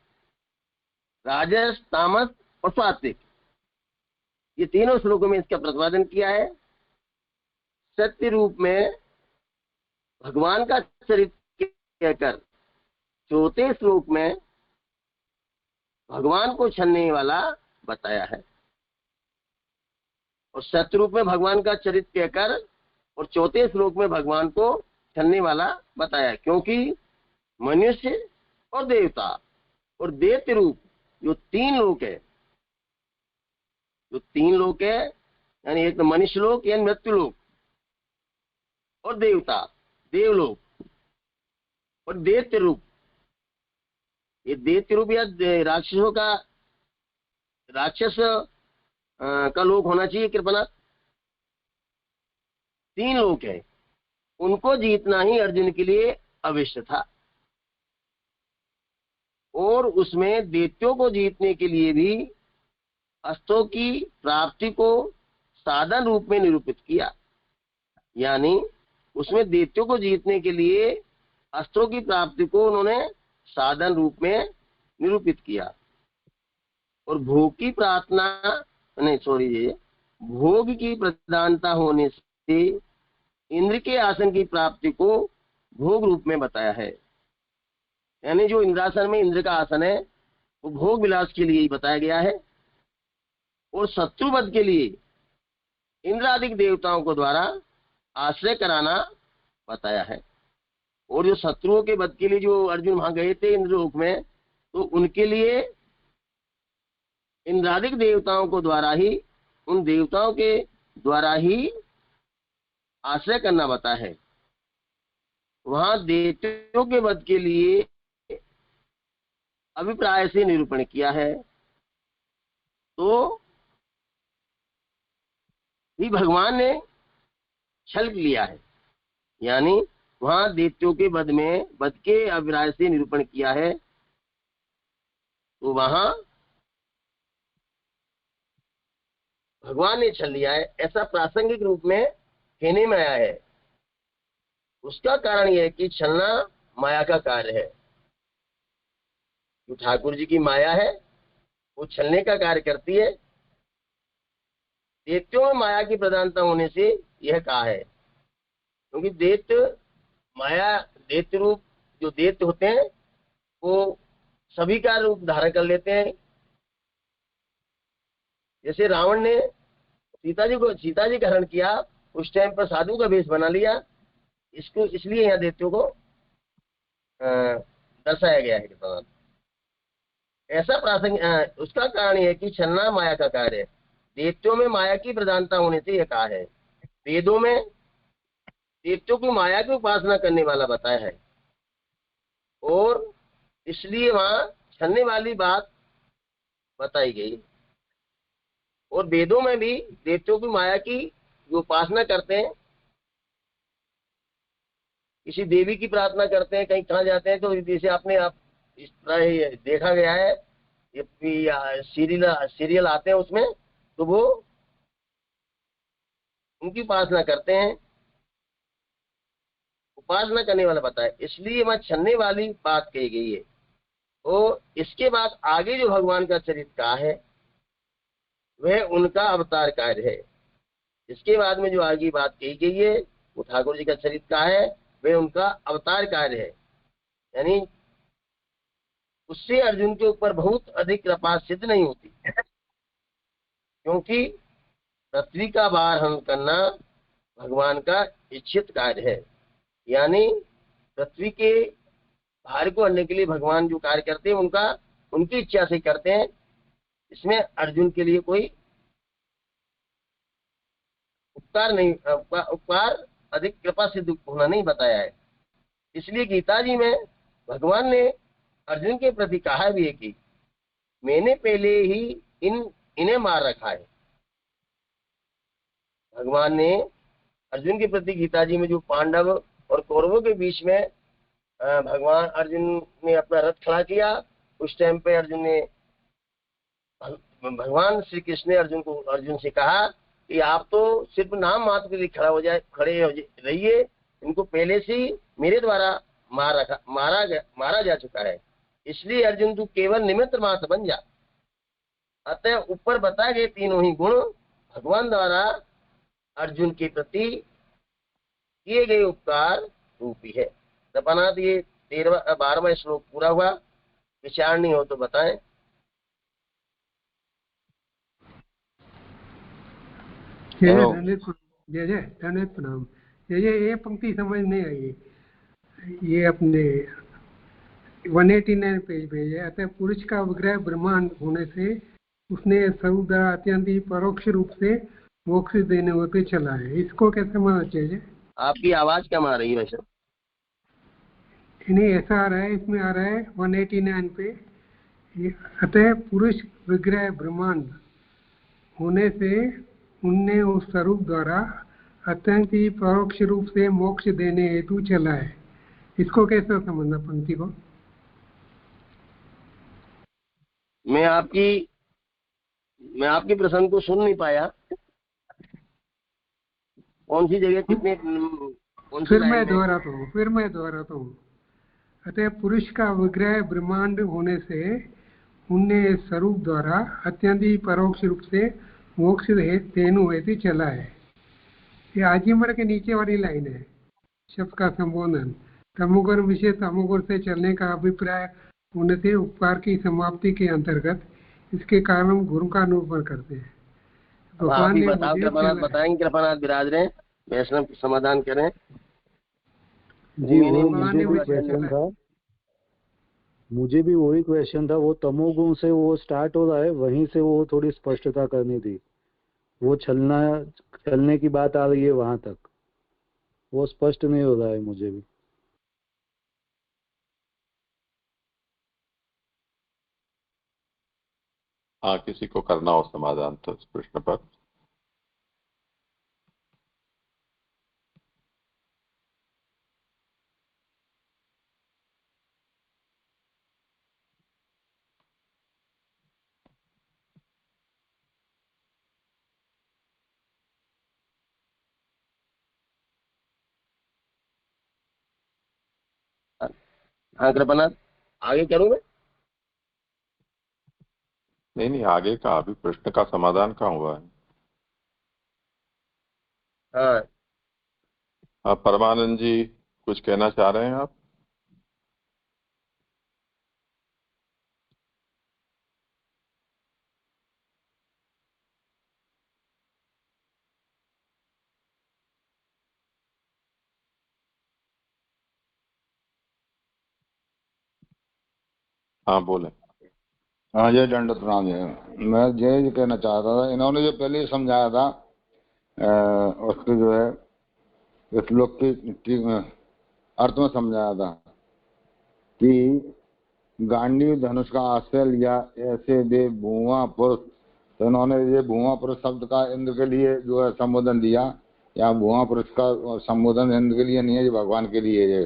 राजस, तामस और सात्विक, ये तीनों श्लोकों में इसका प्रतिपादन किया है। सत्य रूप में भगवान का चरित्र कहकर 4थे श्लोक में भगवान को छलने वाला बताया है। और सत्य रूप में भगवान का चरित्र कहकर और 4थे श्लोक में भगवान को छलने वाला बताया, क्योंकि मनुष्य और देवता और दैत्य रूप जो तीन लोक है, यानी एक तो मनुष्य लोक यानी मृत्यु लोक, और देवता देवलोक, और दैत्य रूप, ये दैत्य रूप या राक्षसों का राक्षस का लोक होना चाहिए कृपना। तीन लोक है, उनको जीतना ही अर्जुन के लिए अवश्य था, और उसमें दैत्यों को जीतने के लिए भी अस्त्रों की प्राप्ति को साधन रूप में निरूपित किया। यानी उसमें दैत्यों को जीतने के लिए अस्त्रों की प्राप्ति को उन्होंने साधन रूप में निरूपित किया, और भोग की प्रार्थना भोग की प्रधानता होने से इंद्र के आसन की प्राप्ति को भोग रूप में बताया है। यानी जो इंद्रासन में इंद्र का आसन है वो भोग विलास के लिए ही बताया गया है, और शत्रुवध के लिए इंद्रादिक देवताओं को द्वारा आश्रय कराना बताया है। और जो शत्रुओं के वध के लिए जो अर्जुन वहां गए थे इंद्रलोक में, तो उनके लिए इंद्रादिक देवताओं को द्वारा ही, उन देवताओं के द्वारा ही आश्रय करना बताया है। वहां दैत्यों के वध के लिए अभिप्राय से निरूपण किया है, तो भी भगवान ने छल लिया है। यानी वहां दैत्यों के वध के अभिप्राय से निरूपण किया है, तो वहां भगवान ने छल लिया है, ऐसा प्रासंगिक रूप में कहने में आया है। उसका कारण यह है कि छलना माया का कार्य है। जो ठाकुर जी की माया है वो छलने का कार्य करती है। दैत्यों में माया की प्रधानता होने से यह कहा है, क्योंकि दैत्य रूप जो दैत्य होते हैं वो सभी का रूप धारण कर लेते हैं। जैसे रावण ने सीता जी का हरण किया, उस टाइम पर साधु का वेश बना लिया, इसको इसलिए यहाँ दैत्यों को दर्शाया गया है। ऐसा प्रासंगिक उसका कारण यह है कि छलना माया का कार्य है। दैत्यों में माया की प्रधानता होने से यह कहा है। वेदों में दैत्यों की माया की उपासना करने वाला बताया है, और इसलिए वहां छलने वाली बात बताई गई। और वेदों में भी दैत्यों की माया की जो उपासना करते हैं, किसी देवी की प्रार्थना करते हैं, कहीं कहाँ जाते हैं, तो जैसे आपने आप इस तरह देखा गया है, ये सीरियल आते हैं उसमें, तो वो उनकी उपासना करते हैं। उपासना करने वाला बताया, इसलिए वहां छलने वाली बात कही गई है। और इसके बाद आगे जो भगवान का चरित्र कहा है वह उनका अवतार कार्य है। इसके बाद में जो आगे बात कही गई है वो ठाकुर जी का चरित्र कहा है, वह उनका अवतार कार्य है। यानी उससे अर्जुन के ऊपर बहुत अधिक कृपा सिद्ध नहीं होती, क्योंकि पृथ्वी का भार हरण करना भगवान का इच्छित कार्य है। यानी पृथ्वी के भार को हरने के लिए भगवान जो कार्य करते हैं उनकी इच्छा से करते हैं। इसमें अर्जुन के लिए कोई उपकार अधिक कृपा सिद्ध होना नहीं बताया है। इसलिए गीता जी में भगवान ने अर्जुन के प्रति कहा भी है कि मैंने पहले ही इन्हें मार रखा है। भगवान ने अर्जुन के प्रति गीता जी में जो पांडव और कौरवों के बीच में भगवान अर्जुन ने अपना रथ खड़ा किया, उस टाइम पे भगवान श्री कृष्ण ने अर्जुन से कहा कि आप तो सिर्फ नाम मात्र के लिए खड़े हो रहिए, इनको पहले से ही मेरे द्वारा मारा जा चुका है। इसलिए अर्जुन तू केवल निमित्त मात्र बन जा। अतः ऊपर बताए गए तीनों ही गुण भगवान द्वारा अर्जुन के प्रति किए गए उपकार रूपी है। तपनाथ ये 12वां श्लोक पूरा हुआ। विचार नहीं हो तो बताएं। जय जय दंडित प्रणाम। जय ये पंक्ति समझ नहीं आई। ये अपने 189 पेज पे है। अतः पुरुष का विग्रह ब्रह्मांड होने से उसने स्वरूप द्वारा अत्यंत ही परोक्ष रूप से मोक्ष देने होते चला है। इसको कैसे मानना चाहिए? आपकी आवाज कम आ रही है वैसे। नहीं, ऐसा आ रहा है, इसमें आ रहा है 189 पे, अतः पुरुष विग्रह ब्रह्मांड होने से उनने उस स्वरूप द्वारा अत्यंत ही परोक्ष रूप से मोक्ष देने हेतु चला है। इसको कैसे समझना पंक्ति को? मैं आपकी प्रश्न को सुन नहीं पाया। कौन सी जगह कितने कौन सी फिर लाइन मैं दोहराता हूँ। अतः पुरुष का विग्रह ब्रह्मांड होने से उनने स्वरूप द्वारा अत्यंत ही परोक्ष रूप से मोक्ष तेनु हेतु चला है। ये आजीवर के नीचे वाली लाइन है, शब्द का संबोधन। तमोगुण विषय तमोगुण से चलने का अभिप्राय होने से उपकार की समाप्ति के अंतर्गत इसके कारण गुरु का निरूपण करते हैं। आप ही बताओ, कृपानाथ बताएंगे, कृपानाथ विराज रहे, वैष्णव समाधान करें। जी मुझे भी वही क्वेश्चन था। वो तमोगुण से वो स्टार्ट हो रहा है, वहीं से वो थोड़ी स्पष्टता करनी थी। वो चलने की बात आ रही है, वहां तक वो स्पष्ट नहीं हो रहा है मुझे भी। हाँ, किसी को करना हो समाधान तो इस प्रश्न पर। हाँ कृपानाथ, आगे करूँ मैं? नहीं, आगे का अभी प्रश्न का समाधान कहाँ हुआ है? हाँ, परमानंद जी कुछ कहना चाह रहे हैं आप? हाँ बोले। हाँ जय दंडवत प्रणाम। जय, मैं जय कहना चाहता था, इन्होंने जो पहले ही समझाया था उसके जो है श्लोक की अर्थ में समझाया था कि गांडीव धनुष का आश्रय लिया ऐसे दे भूआ पुरुष। तो इन्होंने ये भूआ पुरुष शब्द का इंद्र के लिए जो है संबोधन दिया। या भूआ पुरुष का संबोधन इंद्र के लिए नहीं है, ये भगवान के लिए है।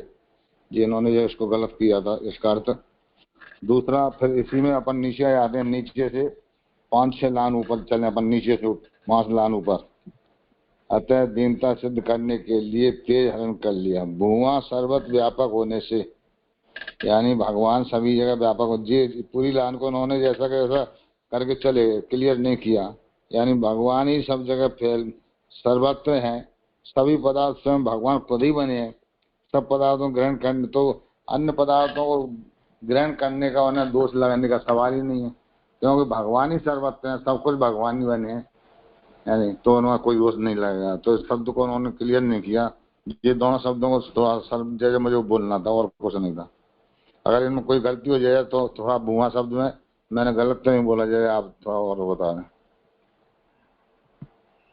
ये इन्होंने जो इसको गलत किया था, इसका अर्थ। दूसरा, फिर इसी में अपन नीचे आते हैं, नीचे से 5-6 लाइन ऊपर चले अपन, नीचे से 5 लाइन ऊपर। अतः दीनता सिद्ध करने के लिए तेज हरण कर लिया। भुआ सर्वत व्यापक होने से, यानी भगवान सभी जगह व्यापक हो। जी पूरी लाइन को उन्होंने जैसा कैसा करके चले, क्लियर नहीं किया। यानी भगवान ही सब जगह फैल सर्वत्र है। सभी पदार्थ स्वयं भगवान खुद ही बने हैं। सब पदार्थों ग्रहण करने, तो अन्य पदार्थों को ग्रहण करने का उन्हें दोष लगाने का सवाल ही नहीं है, क्योंकि भगवान ही सर्वत्र है, सब कुछ भगवान ही बने हैं। यानी तो उन्होंने कोई दोष नहीं लगेगा। तो इस शब्द को उन्होंने क्लियर नहीं किया। ये दोनों शब्दों को थोड़ा जैसे मुझे बोलना था, और कुछ नहीं था। अगर इनमें कोई गलती हो जाए तो थोड़ा भुआ शब्द में मैंने गलत तो नहीं बोला जाए, आप थोड़ा और बता दें।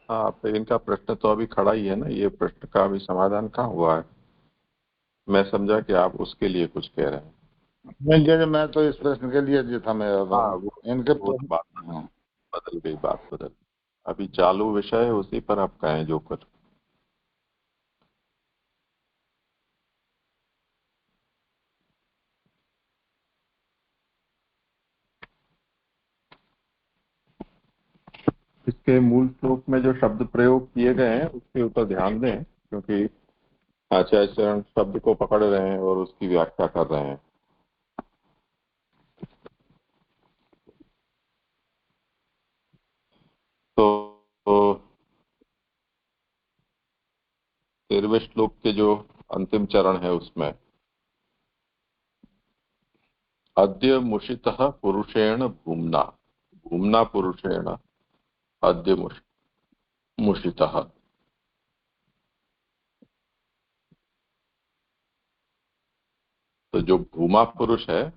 हाँ, तो इनका प्रश्न तो अभी खड़ा ही है ना, ये प्रश्न का अभी समाधान कहाँ हुआ है? मैं समझा कि आप उसके लिए कुछ कह रहे हैं। नहीं, जैसे मैं तो इस प्रश्न के लिए जो था मेरा, इनके बात बदल गई, बात बदल। अभी चालू विषय है, उसी पर आप कहें जो कुछ। इसके मूल श्लोक में जो शब्द प्रयोग किए गए हैं उसके ऊपर ध्यान दें, क्योंकि आचार्य चरण शब्द को पकड़ रहे हैं और उसकी व्याख्या कर रहे हैं। तो 13वें श्लोक के जो अंतिम चरण है उसमें अद्य मुषितः पुरुषेण भूम्ना, भूम्ना पुरुषेण अद्य मुषितः। तो जो भूमा पुरुष है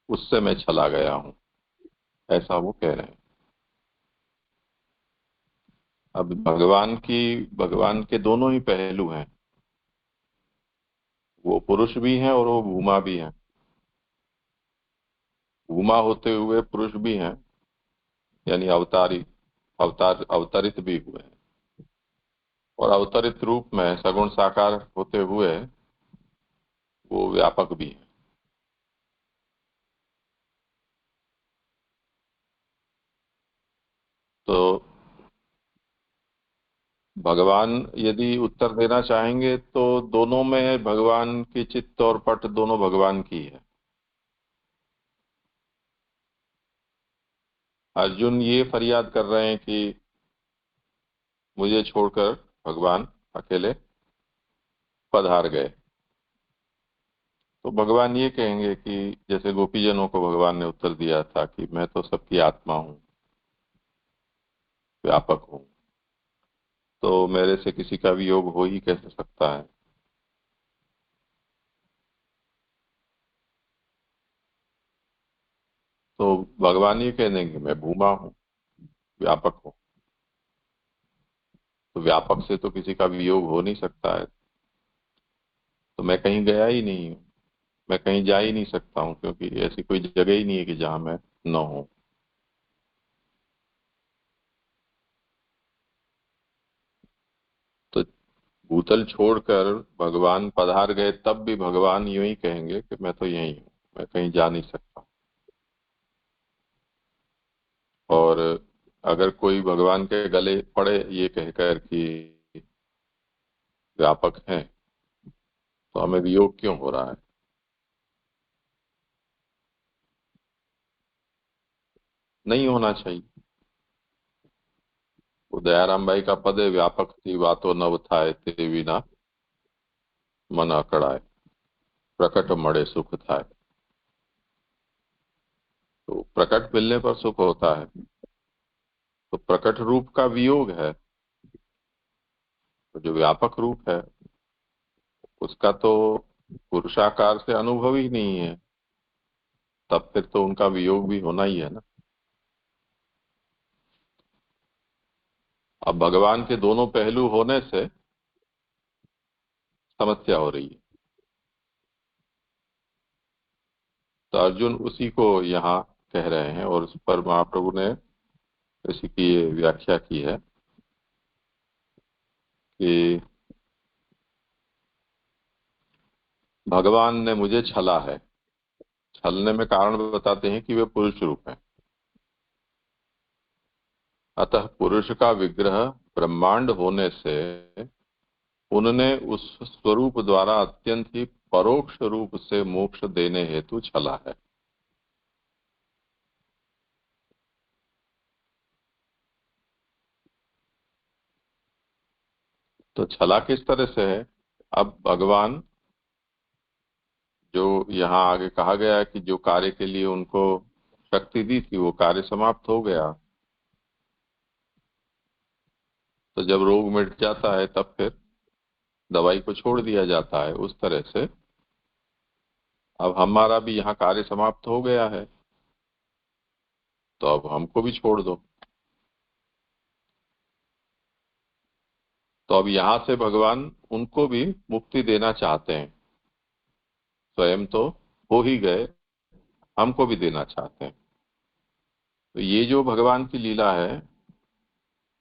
उससे मैं छला गया हूं, ऐसा वो कह रहे हैं। अब भगवान के दोनों ही पहलू हैं, वो पुरुष भी हैं और वो भूमा भी हैं। भूमा होते हुए पुरुष भी हैं, यानी अवतरित भी हुए हैं, और अवतरित रूप में सगुण साकार होते हुए वो व्यापक भी है। तो भगवान यदि उत्तर देना चाहेंगे तो दोनों में भगवान की चित्त और पट दोनों भगवान की है। अर्जुन ये फरियाद कर रहे हैं कि मुझे छोड़कर भगवान अकेले पधार गए। तो भगवान ये कहेंगे कि जैसे गोपीजनों को भगवान ने उत्तर दिया था कि मैं तो सबकी आत्मा हूं, व्यापक हूं, तो मेरे से किसी का वियोग हो ही कैसे सकता है। तो भगवान ये कह देंगे मैं भूमा हूं, व्यापक हूं, तो व्यापक से तो किसी का वियोग हो नहीं सकता है, तो मैं कहीं गया ही नहीं हूं, मैं कहीं जा ही नहीं सकता हूं, क्योंकि ऐसी कोई जगह ही नहीं है कि जहां मैं न हूं। तो भूतल छोड़कर भगवान पधार गए, तब भी भगवान यूं ही कहेंगे कि मैं तो यही हूं, मैं कहीं जा नहीं सकता। और अगर कोई भगवान के गले पड़े ये कहकर कि व्यापक हैं, तो हमें वियोग क्यों हो रहा है। नहीं होना चाहिए। वो दयाराम भाई का पद है, व्यापक थी बातो नव थाए ते विना मन अकड़ाए, प्रकट मड़े सुख थाए। तो प्रकट मिलने पर सुख होता है, तो प्रकट रूप का वियोग है। तो जो व्यापक रूप है उसका तो पुरुषाकार से अनुभव ही नहीं है, तब फिर तो उनका वियोग भी होना ही है ना। अब भगवान के दोनों पहलू होने से समस्या हो रही है। तो अर्जुन उसी को यहाँ कह रहे हैं, और उस पर महाप्रभु ने इसी की ये व्याख्या की है कि भगवान ने मुझे छला है। छलने में कारण बताते हैं कि वे पुरुष रूप हैं, अतः पुरुष का विग्रह ब्रह्मांड होने से उनने उस स्वरूप द्वारा अत्यंत ही परोक्ष रूप से मोक्ष देने हेतु छला है। तो छला किस तरह से है। अब भगवान जो यहाँ आगे कहा गया है कि जो कार्य के लिए उनको शक्ति दी थी वो कार्य समाप्त हो गया, तो जब रोग मिट जाता है तब फिर दवाई को छोड़ दिया जाता है। उस तरह से अब हमारा भी यहाँ कार्य समाप्त हो गया है, तो अब हमको भी छोड़ दो। तो अब यहाँ से भगवान उनको भी मुक्ति देना चाहते हैं। स्वयं तो हो ही गए, हमको भी देना चाहते हैं। तो ये जो भगवान की लीला है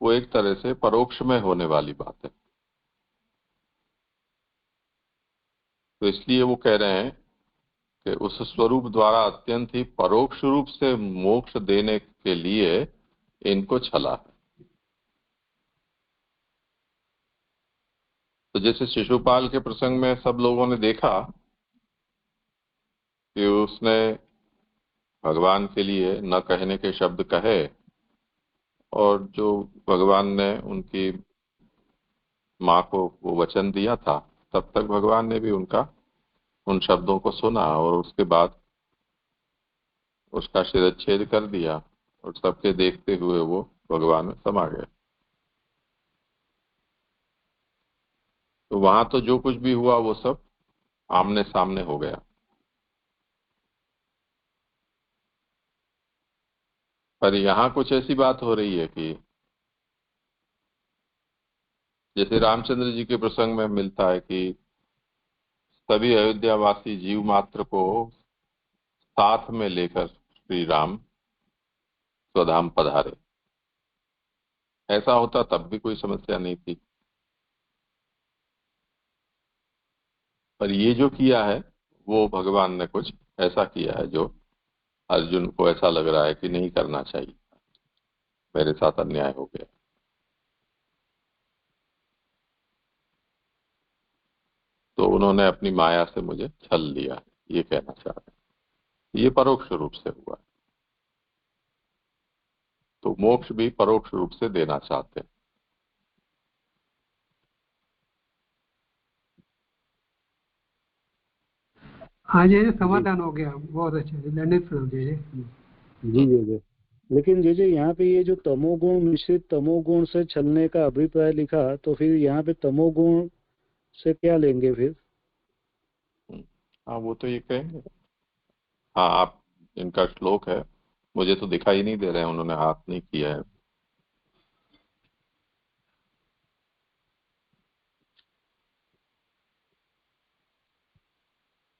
वो एक तरह से परोक्ष में होने वाली बात है। तो इसलिए वो कह रहे हैं कि उस स्वरूप द्वारा अत्यंत ही परोक्ष रूप से मोक्ष देने के लिए इनको छला है। तो जैसे शिशुपाल के प्रसंग में सब लोगों ने देखा कि उसने भगवान के लिए न कहने के शब्द कहे, और जो भगवान ने उनकी माँ को वो वचन दिया था, तब तक भगवान ने भी उनका उन शब्दों को सुना, और उसके बाद उसका शिरच्छेद कर दिया, और सबके देखते हुए वो भगवान में समा गए। तो वहां तो जो कुछ भी हुआ वो सब आमने सामने हो गया। पर यहाँ कुछ ऐसी बात हो रही है कि जैसे रामचंद्र जी के प्रसंग में मिलता है कि सभी अयोध्यावासी जीव मात्र को साथ में लेकर श्री राम स्वधाम पधारे। ऐसा होता तब भी कोई समस्या नहीं थी, पर ये जो किया है वो भगवान ने कुछ ऐसा किया है जो अर्जुन को ऐसा लग रहा है कि नहीं करना चाहिए, मेरे साथ अन्याय हो गया। तो उन्होंने अपनी माया से मुझे छल लिया, ये कहना चाह रहे हैं। ये परोक्ष रूप से हुआ, तो मोक्ष भी परोक्ष रूप से देना चाहते हैं। हाँ जी, समाधान हो गया, बहुत अच्छा जी, दंडित प्रणाम जी। जी जी जी। लेकिन जी यहाँ पे ये जो तमोगुण मिश्रित तमोगुण से छलने का अभिप्राय लिखा, तो फिर यहाँ पे तमोगुण से क्या लेंगे फिर? हाँ वो तो ये कहेंगे। हाँ आप, इनका श्लोक है, मुझे तो दिखाई नहीं दे रहे हैं, उन्होंने हाथ नहीं किया है।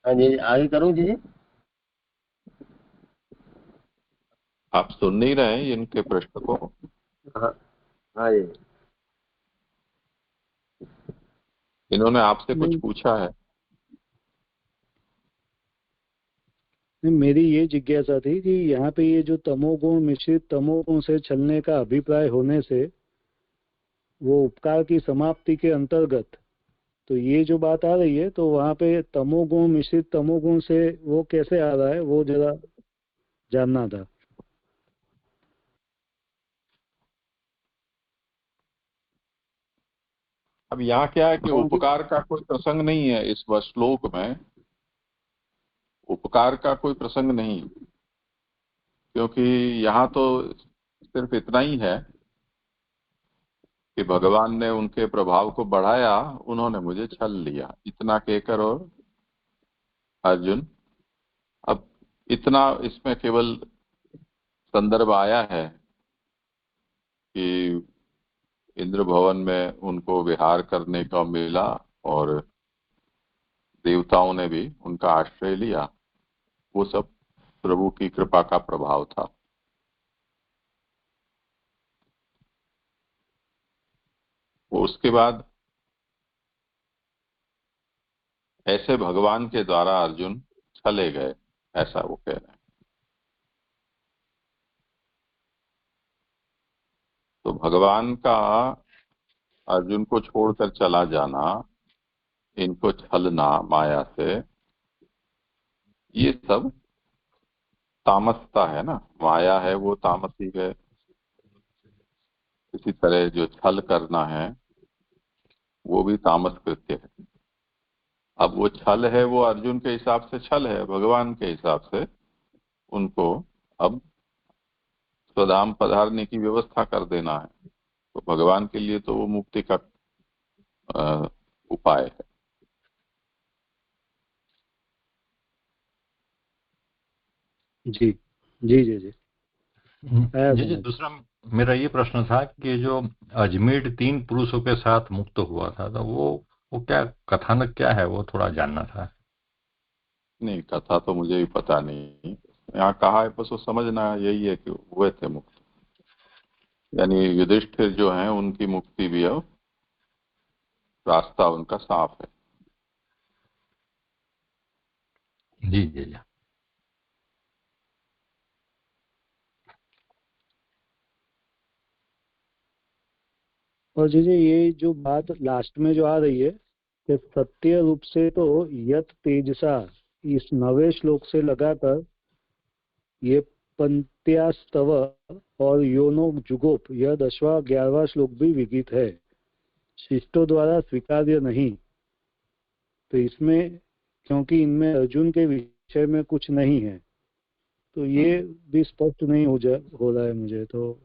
हाँ जी, आगे करूँ जी? आप सुन नहीं रहे हैं इनके प्रश्न को? हाँ हाँ जी। इन्होंने आपसे कुछ पूछा है? मेरी ये जिज्ञासा थी कि यहाँ पे ये जो तमोगुण मिश्रित तमोगुण से छलने का अभिप्राय होने से वो उपकार की समाप्ति के अंतर्गत, तो ये जो बात आ रही है, तो वहाँ पे तमोगुण मिश्रित तमोगुण से वो कैसे आ रहा है, वो जरा जानना था। अब यहाँ क्या है कि उपकार का कोई प्रसंग नहीं है इस श्लोक में, उपकार का कोई प्रसंग नहीं, क्योंकि यहाँ तो सिर्फ इतना ही है कि भगवान ने उनके प्रभाव को बढ़ाया, उन्होंने मुझे छल लिया, इतना कहकर। और अर्जुन, अब इतना इसमें केवल संदर्भ आया है कि इंद्र भवन में उनको विहार करने का मिला और देवताओं ने भी उनका आश्रय लिया, वो सब प्रभु की कृपा का प्रभाव था। उसके बाद ऐसे भगवान के द्वारा अर्जुन छले गए, ऐसा वो कह रहे हैं। तो भगवान का अर्जुन को छोड़कर चला जाना, इनको छलना माया से, ये सब तामसता है ना। माया है वो तामसी है। इसी तरह जो छल करना है वो भी तामस कृत्य है। अब वो छल है, वो अर्जुन के हिसाब से छल है, भगवान के हिसाब से उनको अब स्वधाम पधारने की व्यवस्था कर देना है। तो भगवान के लिए तो वो मुक्ति का उपाय है। जी जी जी जी। जी दूसरा मेरा ये प्रश्न था कि जो अजमेर 3 पुरुषों के साथ मुक्त हुआ था, तो वो क्या कथानक क्या है, वो थोड़ा जानना था। नहीं, कथा तो मुझे भी पता नहीं, यहाँ कहा है बस वो समझना यही है कि हुए थे मुक्त, यानी युधिष्ठिर जो हैं उनकी मुक्ति भी अब रास्ता उनका साफ है। जी जी जी। और जी ये जो बात लास्ट में जो आ रही है कि सत्य रूप से तो यत तेजसा, इस 9वें श्लोक से लगाकर ये पंत्यास्तव और योनो जुगोप, यह 10वां 11वां श्लोक भी विदित है, शिष्टों द्वारा स्वीकार्य नहीं। तो इसमें क्योंकि इनमें अर्जुन के विषय में कुछ नहीं है, तो ये भी स्पष्ट नहीं हो रहा है मुझे। तो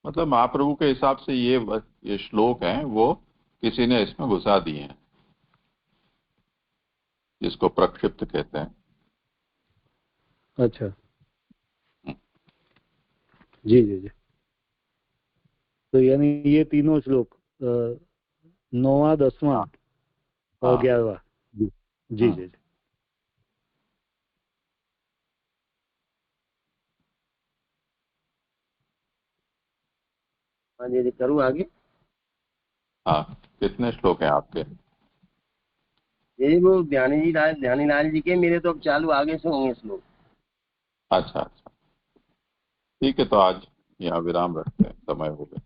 मतलब महाप्रभु के हिसाब से ये श्लोक हैं वो किसी ने इसमें घुसा दिए हैं। जिसको प्रक्षिप्त कहते हैं। अच्छा, जी जी जी। तो यानी ये तीनों श्लोक 9वां, 10वां और 11वां। जी जी जी। हाँ जी, करूँ आगे? हाँ, कितने श्लोक हैं आपके? ये वो ध्यानीलाल जी के, मेरे तो अब चालू आगे से होंगे श्लोक। अच्छा अच्छा, ठीक है, तो आज यहाँ विराम रखते हैं, समय हो गया।